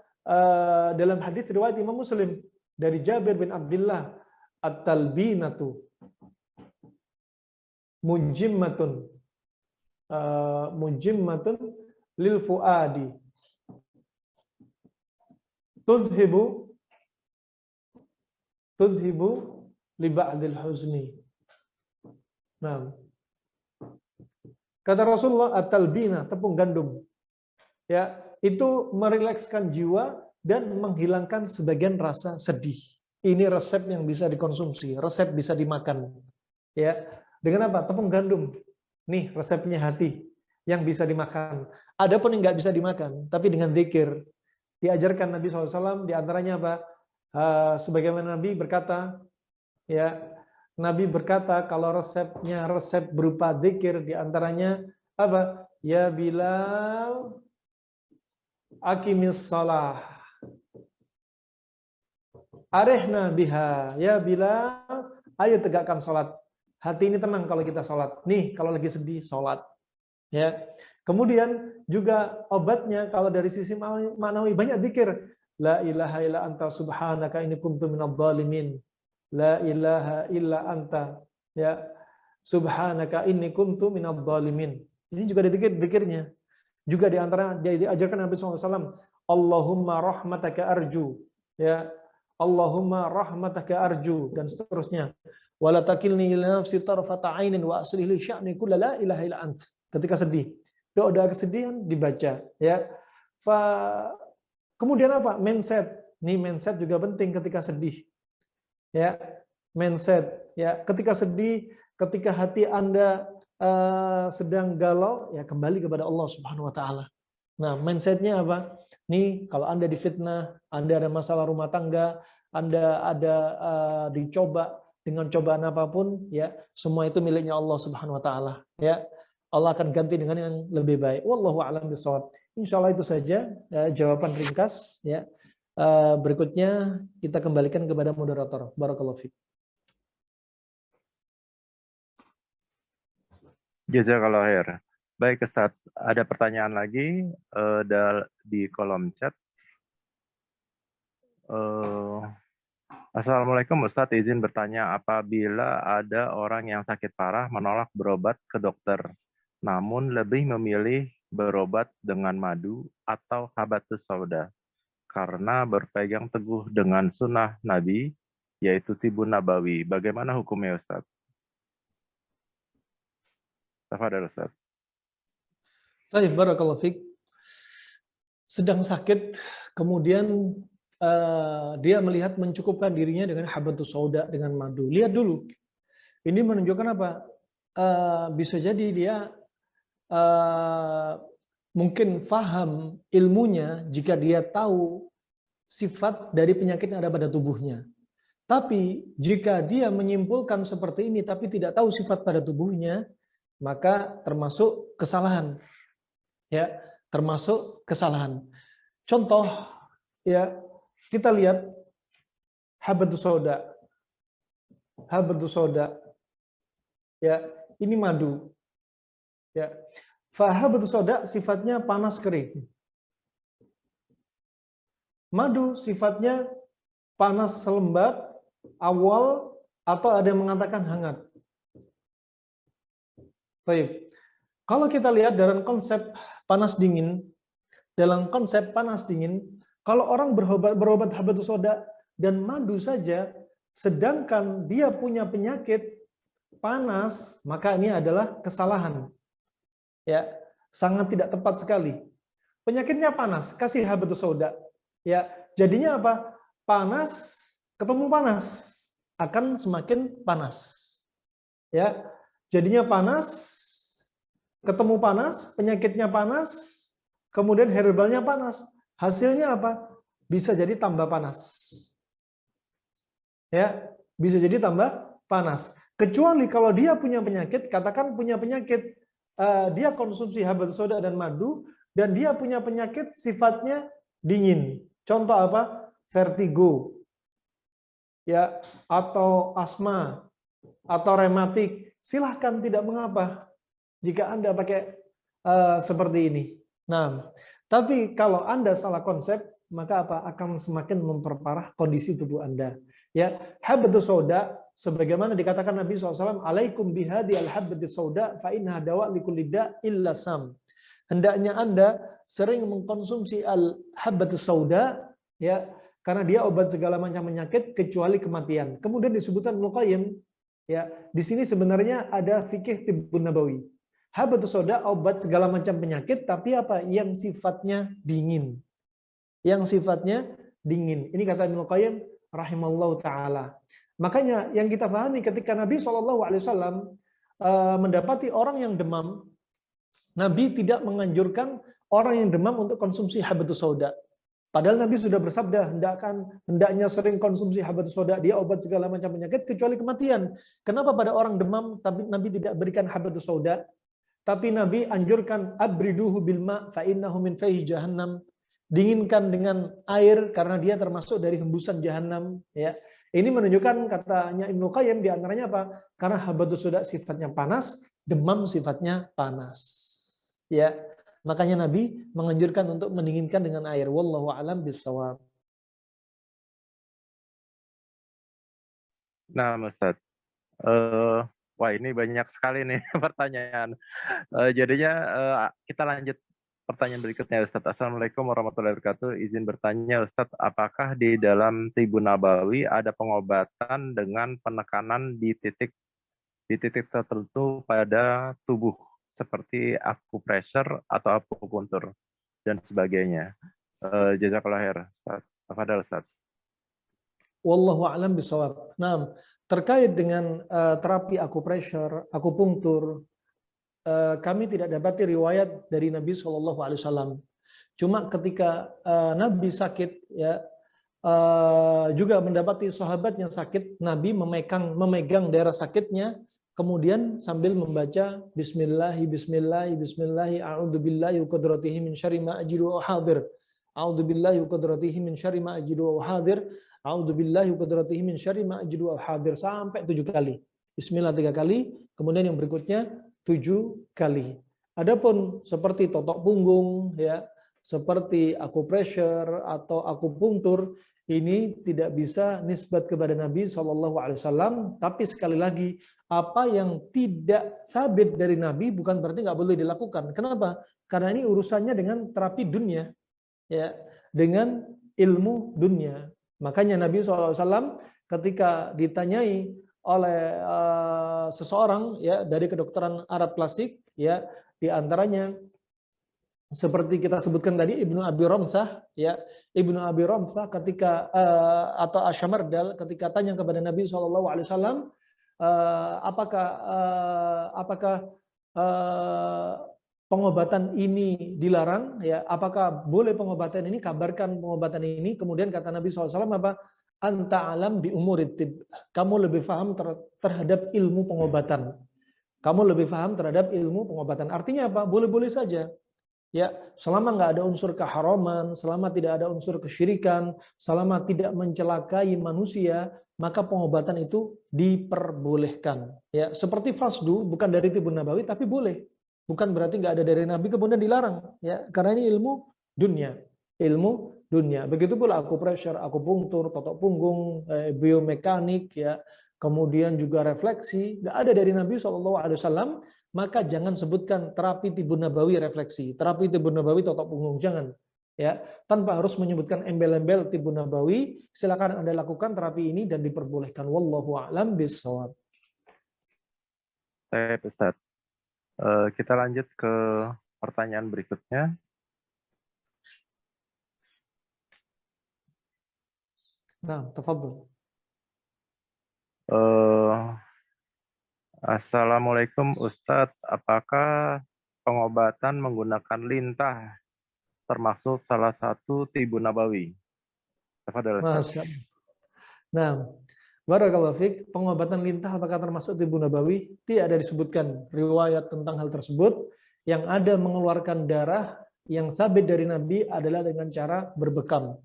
Dalam hadis riwayat Imam Muslim dari Jabir bin Abdullah, at-talbinatu mujimmatun lil fuadi tudhibu li ba'dil huzni. Nah, kata Rasulullah, at-talbina, tepung gandum, ya, itu merilekskan jiwa dan menghilangkan sebagian rasa sedih. Ini resep yang bisa dikonsumsi, resep bisa dimakan, ya. Dengan apa? Tepung gandum. Nih resepnya hati yang bisa dimakan. Adapun yang nggak bisa dimakan, tapi dengan zikir. Diajarkan Nabi SAW, diantaranya apa? Sebagaimana Nabi berkata, ya, Nabi berkata kalau resepnya resep berupa zikir, diantaranya apa? Ya Bilal, aqimis shalah, arihna biha. Ya Bilal, ayo tegakkan sholat. Hati ini tenang kalau kita sholat. Nih, kalau lagi sedih, sholat. Ya. Kemudian juga obatnya kalau dari sisi ma'nawi banyak zikir. La ilaha illa anta subhanaka inni kuntu minadh dhalimin. La ilaha illa anta, ya, subhanaka inni kuntu minadh dhalimin. Ini juga ada zikirnya. Juga di antara dia diajarkan Nabi SAW, Allahumma rahmataka arju, ya, Allahumma rahmataka arju, dan seterusnya. Wala takilni ila nafsi tarfata ainin wa aslih li sya'ni kulla la ilaha illa ant. Ketika sedih, doa kesedihan dibaca, ya. Kemudian apa? Mindset. Nih mindset juga penting ketika sedih. Ya, mindset. Ya, ketika sedih, ketika hati Anda sedang galau, ya kembali kepada Allah Subhanahu wa taala. Nah, mindsetnya apa? Nih, kalau Anda difitnah, Anda ada masalah rumah tangga, Anda ada dicoba dengan cobaan apapun, ya, semua itu miliknya Allah Subhanahu wa taala, ya. Allah akan ganti dengan yang lebih baik. Wallahu a'lam bishawab. Insyaallah itu saja jawaban ringkas, ya. Berikutnya kita kembalikan kepada moderator. Barakallahu fiik. Jazakallahu khair. Baik Ustaz, ada pertanyaan lagi di kolom chat. Assalamualaikum Ustadz, izin bertanya, apabila ada orang yang sakit parah menolak berobat ke dokter, namun lebih memilih berobat dengan madu atau habatus sauda, karena berpegang teguh dengan sunnah Nabi, yaitu tibun nabawi, bagaimana hukumnya Ustadz? Tafadhal Ustadz. Baik, barakallahu fiik. Sedang sakit, kemudian dia melihat mencukupkan dirinya dengan habatus sauda, dengan madu. Lihat dulu. Ini menunjukkan apa? Bisa jadi dia mungkin faham ilmunya jika dia tahu sifat dari penyakit yang ada pada tubuhnya. Tapi jika dia menyimpulkan seperti ini tapi tidak tahu sifat pada tubuhnya, maka termasuk kesalahan. Ya, termasuk kesalahan. Contoh, ya, kita lihat habatus sauda. Habatus sauda. Ya, ini madu. Ya. Fahabatu soda sifatnya panas kering. Madu sifatnya panas selembab, awal, atau ada yang mengatakan hangat. Baik. Kalau kita lihat dalam konsep panas dingin, kalau orang berobat habatus soda dan madu saja, sedangkan dia punya penyakit panas, maka ini adalah kesalahan. Ya, sangat tidak tepat sekali. Penyakitnya panas, kasih habatus soda. Ya, jadinya apa? Panas ketemu panas akan semakin panas. Ya, jadinya panas ketemu panas, penyakitnya panas, kemudian herbalnya panas. Hasilnya apa? Bisa jadi tambah panas. Ya, bisa jadi tambah panas. Kecuali kalau dia punya penyakit, katakan punya penyakit, dia konsumsi habatus soda dan madu, dan dia punya penyakit sifatnya dingin. Contoh apa? Vertigo, ya, atau asma, atau rematik. Silahkan, tidak mengapa jika Anda pakai seperti ini. Nah, tapi kalau Anda salah konsep, maka apa? Akan semakin memperparah kondisi tubuh Anda. Ya, habatus sauda sebagaimana dikatakan Nabi SAW, alaikum bihadi al-habatus sauda fa innaha dawa likulli da illa sam. Hendaknya Anda sering mengkonsumsi al-habatus sauda, ya, karena dia obat segala macam penyakit kecuali kematian. Kemudian disebutkan Ibnu Qayyim, ya, di sini sebenarnya ada fikih tibbun nabawi. Habatus soda obat segala macam penyakit, tapi apa? Yang sifatnya dingin. Yang sifatnya dingin. Ini kata Ibnu Qayyim rahimallahu taala. Makanya yang kita pahami ketika Nabi SAW mendapati orang yang demam, Nabi tidak menganjurkan orang yang demam untuk konsumsi habatus soda. Padahal Nabi sudah bersabda, hendaknya sering konsumsi habatus soda, dia obat segala macam penyakit kecuali kematian. Kenapa pada orang demam tapi Nabi tidak berikan habatus soda? Tapi Nabi anjurkan abriduhu bilma fa innahu min fayhi jahannam. Dinginkan dengan air karena dia termasuk dari hembusan jahanam, ya. Ini menunjukkan katanya Ibnu Qayyim di antaranya apa? Karena habatus soda sifatnya panas, demam sifatnya panas. Ya. Makanya Nabi menganjurkan untuk mendinginkan dengan air. Wallahu a'lam bishawab. Nah, Ustaz. Wah, ini banyak sekali nih pertanyaan. Jadinya kita lanjut pertanyaan berikutnya, Ustaz. Assalamualaikum warahmatullahi wabarakatuh. Izin bertanya, Ustaz, apakah di dalam Tibbun Nabawi ada pengobatan dengan penekanan di titik tertentu pada tubuh seperti akupressure atau akupuntur dan sebagainya? Jazakallah khair, Ustaz. Tafadhal, Ustaz. Wallahu a'lam bishawab. Nah, terkait dengan terapi akupressure, akupunktur, kami tidak dapati riwayat dari Nabi SAW. Cuma ketika Nabi sakit, ya, juga mendapati sahabat yang sakit, Nabi memegang daerah sakitnya, kemudian sambil membaca Bismillahi, Bismillahi, Bismillahi, A'udzubillahi wa qudratihi min syarri ma ajidu wa hadir. A'udzubillahi wa qudratihi min syarri ma ajidu wa hadir. A'udzubillahi wa qudratihi min syarri ma ajidu wa hadir, sampai 7 kali. Bismillah 3 kali, kemudian yang berikutnya 7 kali. Adapun seperti totok punggung, ya, seperti akupressure atau akupunktur, ini tidak bisa nisbat kepada Nabi SAW. Tapi sekali lagi, apa yang tidak sabit dari Nabi bukan berarti nggak boleh dilakukan. Kenapa? Karena ini urusannya dengan terapi dunia, ya, dengan ilmu dunia. Makanya Nabi SAW ketika ditanyai oleh seseorang, ya, dari kedokteran Arab klasik, ya, di antaranya seperti kita sebutkan tadi Ibnu Abi Ramsah, ya, Ibnu Abi Ramsah ketika atau Asyamardal ketika tanya kepada Nabi SAW, apakah pengobatan ini dilarang, ya, apakah boleh pengobatan ini, kabarkan pengobatan ini. Kemudian kata Nabi SAW apa? Anta alam bi umuritib. Kamu lebih paham terhadap ilmu pengobatan. Kamu lebih paham terhadap ilmu pengobatan. Artinya apa? Boleh-boleh saja. Ya, selama nggak ada unsur keharaman, selama tidak ada unsur kesyirikan, selama tidak mencelakai manusia, maka pengobatan itu diperbolehkan. Ya, seperti fasdu bukan dari tibbun nabawi tapi boleh. Bukan berarti nggak ada dari Nabi kemudian dilarang. Ya, karena ini ilmu dunia, ilmu dunia. Begitu pula akupressure, akupunktur, totok punggung, biomekanik, ya, kemudian juga refleksi, nggak ada dari Nabi SAW. Maka jangan sebutkan terapi tibbun nabawi refleksi, terapi tibbun nabawi totok punggung, jangan. Ya, tanpa harus menyebutkan embel-embel tibbun nabawi, silakan Anda lakukan terapi ini dan diperbolehkan. Wallahu a'lam bishawab. Baik, Ustaz. Kita lanjut ke pertanyaan berikutnya. Nah, tafadhol. Assalamualaikum Ustadz, apakah pengobatan menggunakan lintah termasuk salah satu tibbun nabawi? Tafadhol, Ustadz. Masya Allah. Nah, barakallahu fiik, pengobatan lintah apakah termasuk tibbun nabawi? Tidak ada disebutkan riwayat tentang hal tersebut. Yang ada mengeluarkan darah yang sabit dari Nabi adalah dengan cara berbekam.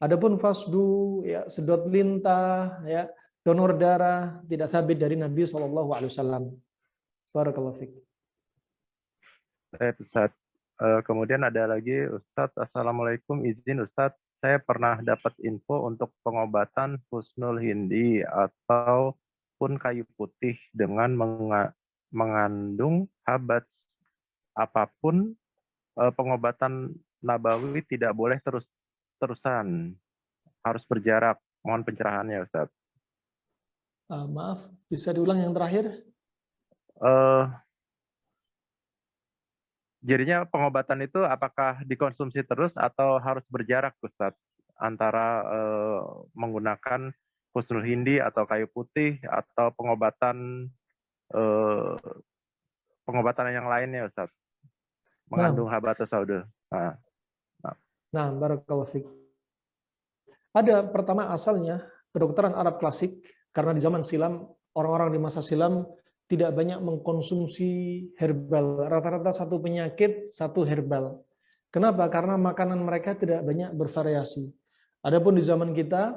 Adapun fasdu, ya, sedot lintah, ya, donor darah tidak sabit dari Nabi SAW. Barakallahu fiik. Baik, Ustadz. Kemudian ada lagi, Ustadz, Assalamualaikum, izin Ustadz, saya pernah dapat info untuk pengobatan husnul hindi ataupun kayu putih dengan mengandung habat. Apapun pengobatan nabawi tidak boleh terus-terusan, harus berjarak. Mohon pencerahannya, Ustaz. Maaf, bisa diulang yang terakhir? Jadinya pengobatan itu apakah dikonsumsi terus atau harus berjarak, Ustaz, antara menggunakan husnul hindi atau kayu putih atau pengobatan yang lainnya, Ustaz, mengandung habatus sauda. Nah, barakallahu fiik. Ada pertama asalnya kedokteran Arab klasik, karena di zaman silam orang-orang di masa silam tidak banyak mengkonsumsi herbal. Rata-rata satu penyakit, satu herbal. Kenapa? Karena makanan mereka tidak banyak bervariasi. Adapun di zaman kita,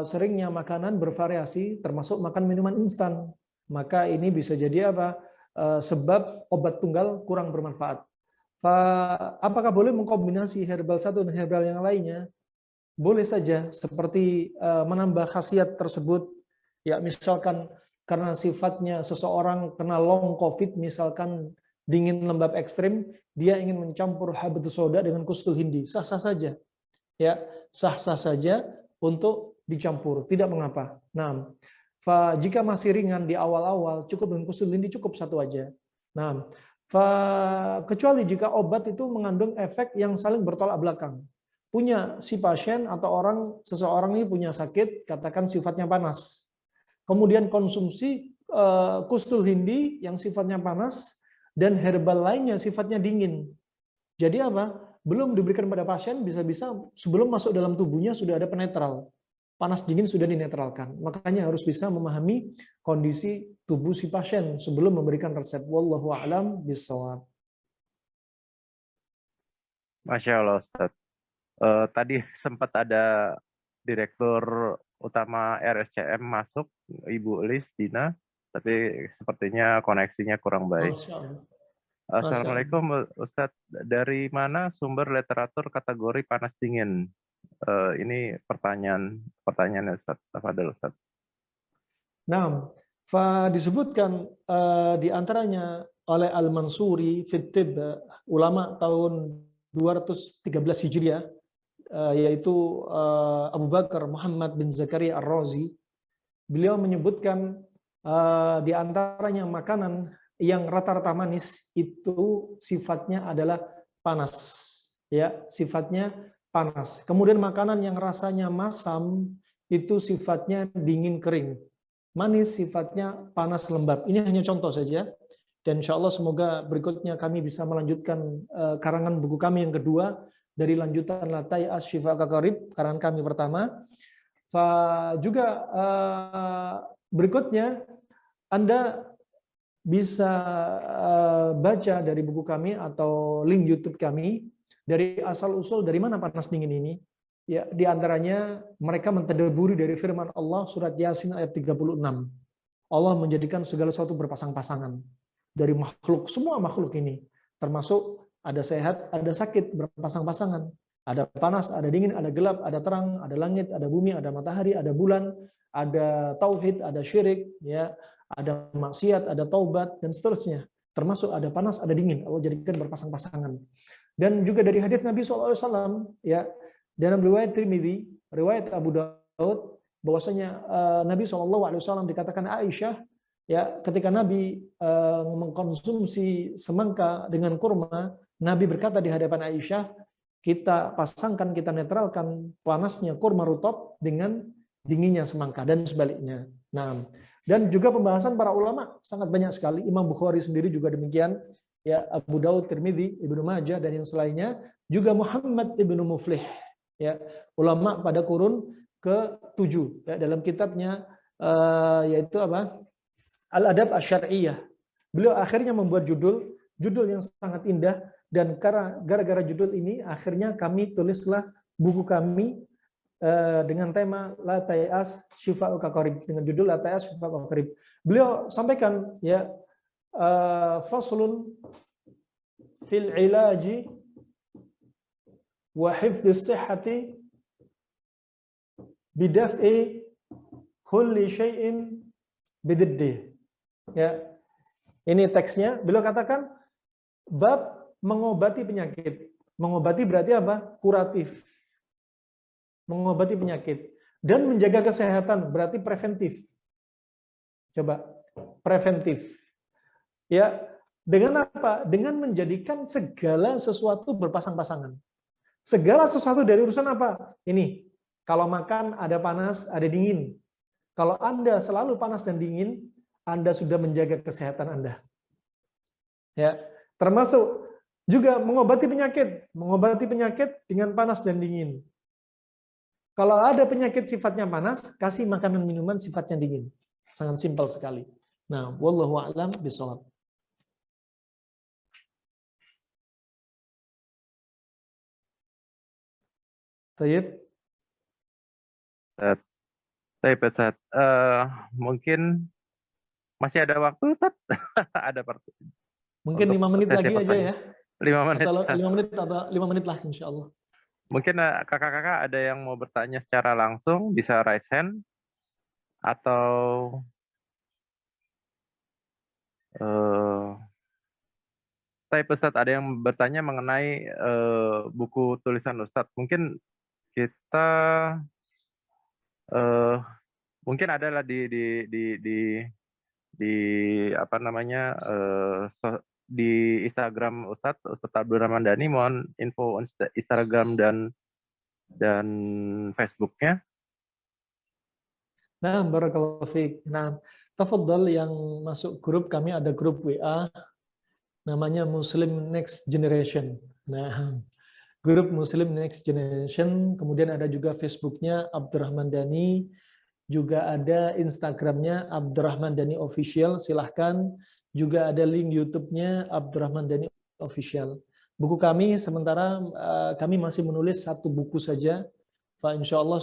seringnya makanan bervariasi, termasuk makan minuman instan. Maka ini bisa jadi apa? Sebab obat tunggal kurang bermanfaat. Apakah boleh mengkombinasi herbal satu dan herbal yang lainnya? Boleh saja, seperti menambah khasiat tersebut. Ya, misalkan karena sifatnya seseorang kena long COVID, misalkan dingin lembab ekstrim, dia ingin mencampur habatus sauda dengan kustul hindi, sah-sah saja. Ya, sah-sah saja untuk dicampur, tidak mengapa. Nah, jika masih ringan di awal-awal, cukup dengan kustul hindi, cukup satu aja. Nah, kecuali jika obat itu mengandung efek yang saling bertolak belakang. Punya si pasien atau seseorang ini punya sakit, katakan sifatnya panas. Kemudian konsumsi kustul hindi yang sifatnya panas dan herbal lainnya sifatnya dingin. Jadi apa? Belum diberikan pada pasien, bisa-bisa sebelum masuk dalam tubuhnya sudah ada penetral. Panas dingin sudah dinetralkan. Makanya harus bisa memahami kondisi tubuh si pasien sebelum memberikan resep. Wallahu a'lam bishawab. Masya Allah, Ustaz. Tadi sempat ada Direktur Utama RSCM masuk, Ibu Lis Dina, tapi sepertinya koneksinya kurang baik. Assalamualaikum, Ustadz. Dari mana sumber literatur kategori panas dingin? Ini pertanyaannya, Ustadz. Tafadhol, Ustadz. Nah, disebutkan di antaranya oleh Al-Mansuri Fittib, ulama tahun 213 Hijriah, yaitu Abu Bakar Muhammad bin Zakaria Ar-Razi. Beliau menyebutkan di antaranya makanan yang rata-rata manis itu sifatnya adalah panas, ya, sifatnya panas. Kemudian makanan yang rasanya masam itu sifatnya dingin kering. Manis sifatnya panas lembab. Ini hanya contoh saja. Dan insya Allah semoga berikutnya kami bisa melanjutkan karangan buku kami yang kedua dari lanjutan Latai Asy-Syifa Kakarib, karangan kami pertama. Juga berikutnya Anda bisa baca dari buku kami atau link YouTube kami dari asal-usul dari mana panas dingin ini. Ya, di antaranya mereka mentadaburi dari firman Allah surat Yasin ayat 36. Allah menjadikan segala sesuatu berpasang-pasangan dari makhluk, semua makhluk ini, termasuk ada sehat, ada sakit, berpasang-pasangan. Ada panas, ada dingin, ada gelap, ada terang, ada langit, ada bumi, ada matahari, ada bulan, ada tauhid, ada syirik, ya, ada maksiat, ada taubat, dan seterusnya. Termasuk ada panas, ada dingin. Allah jadikan berpasang-pasangan. Dan juga dari hadis Nabi SAW, ya, dalam riwayat Tirmidzi, riwayat Abu Daud, bahwasanya Nabi SAW dikatakan Aisyah, ya, ketika Nabi mengkonsumsi semangka dengan kurma, Nabi berkata di hadapan Aisyah, kita pasangkan, kita netralkan panasnya kurma rutop dengan dinginnya semangka dan sebaliknya. Nah, dan juga pembahasan para ulama sangat banyak sekali. Imam Bukhari sendiri juga demikian, ya, Abu Daud, Tirmidzi, Ibnu Majah dan yang selainnya, juga Muhammad ibnu Muflih, ya, ulama pada kurun ke-7, ya, dalam kitabnya yaitu apa? Al-Adab Asy-Syar'iyyah. Beliau akhirnya membuat judul yang sangat indah, dan gara-gara judul ini akhirnya kami tulislah buku kami dengan tema La Tayas Syifa'uka Qarib, dengan judul La Tayas Syifa'uka Qarib. Beliau sampaikan, ya, faslun fil ilaji wa hifdhis sihhati bidaf'i kulli syai'in bididdi. Ya. Ini teksnya, beliau katakan bab mengobati penyakit. Mengobati berarti apa? Kuratif. Mengobati penyakit. Dan menjaga kesehatan berarti preventif. Coba, preventif. Ya, dengan apa? Dengan menjadikan segala sesuatu berpasang-pasangan. Segala sesuatu dari urusan apa? Ini, kalau makan ada panas, ada dingin. Kalau Anda selalu panas dan dingin, Anda sudah menjaga kesehatan Anda. Ya, termasuk juga mengobati penyakit dengan panas dan dingin. Kalau ada penyakit sifatnya panas, kasih makanan minuman sifatnya dingin. Sangat simpel sekali. Nah, wallahu a'lam bishawab. Tayyib. Ustaz. Mungkin masih ada waktu, Ustaz? Ada Mungkin 5 menit lagi aja ya. 5 menit. Atau 5 menit lah insya Allah. Mungkin kakak-kakak ada yang mau bertanya secara langsung, bisa raise hand. Atau Ustaz, ada yang bertanya mengenai buku tulisan Ustaz. Mungkin kita mungkin adalah di apa namanya di Instagram Ustadz Abdul Rahman Dhani. Mohon info Instagram dan Facebooknya. Nah, barakallahu fiik. Nah, tafadhal yang masuk grup kami, ada grup WA namanya Muslim Next Generation. Nah, grup Muslim Next Generation, kemudian ada juga Facebooknya Abdurrahman Dhani, juga ada Instagramnya Abdurrahman Dhani Official, silahkan. Juga ada link YouTube-nya Abdurrahman Dhani Official. Buku kami sementara kami masih menulis 1 buku saja. Pak, insya Allah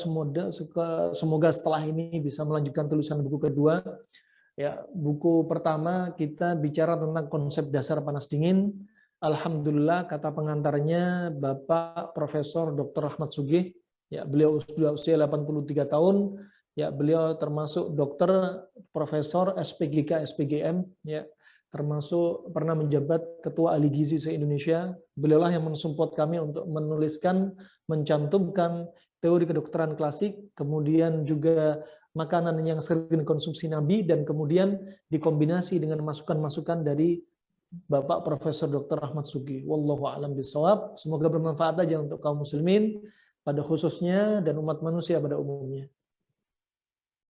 semoga setelah ini bisa melanjutkan tulisan buku kedua. Ya, buku pertama kita bicara tentang konsep dasar panas dingin. Alhamdulillah kata pengantarnya Bapak Profesor Dr. Ahmad Sugih. Ya, beliau sudah usia 83 tahun. Ya, beliau termasuk dokter, profesor, SPGK, SPGM, ya, termasuk pernah menjabat Ketua Ahli Gizi se-Indonesia. Beliaulah yang mensupport kami untuk menuliskan, mencantumkan teori kedokteran klasik, kemudian juga makanan yang sering dikonsumsi Nabi, dan kemudian dikombinasi dengan masukan-masukan dari Bapak Profesor Dr. Ahmad Sugih. Wallahu a'lam bishawab. Semoga bermanfaat aja untuk kaum muslimin pada khususnya dan umat manusia pada umumnya.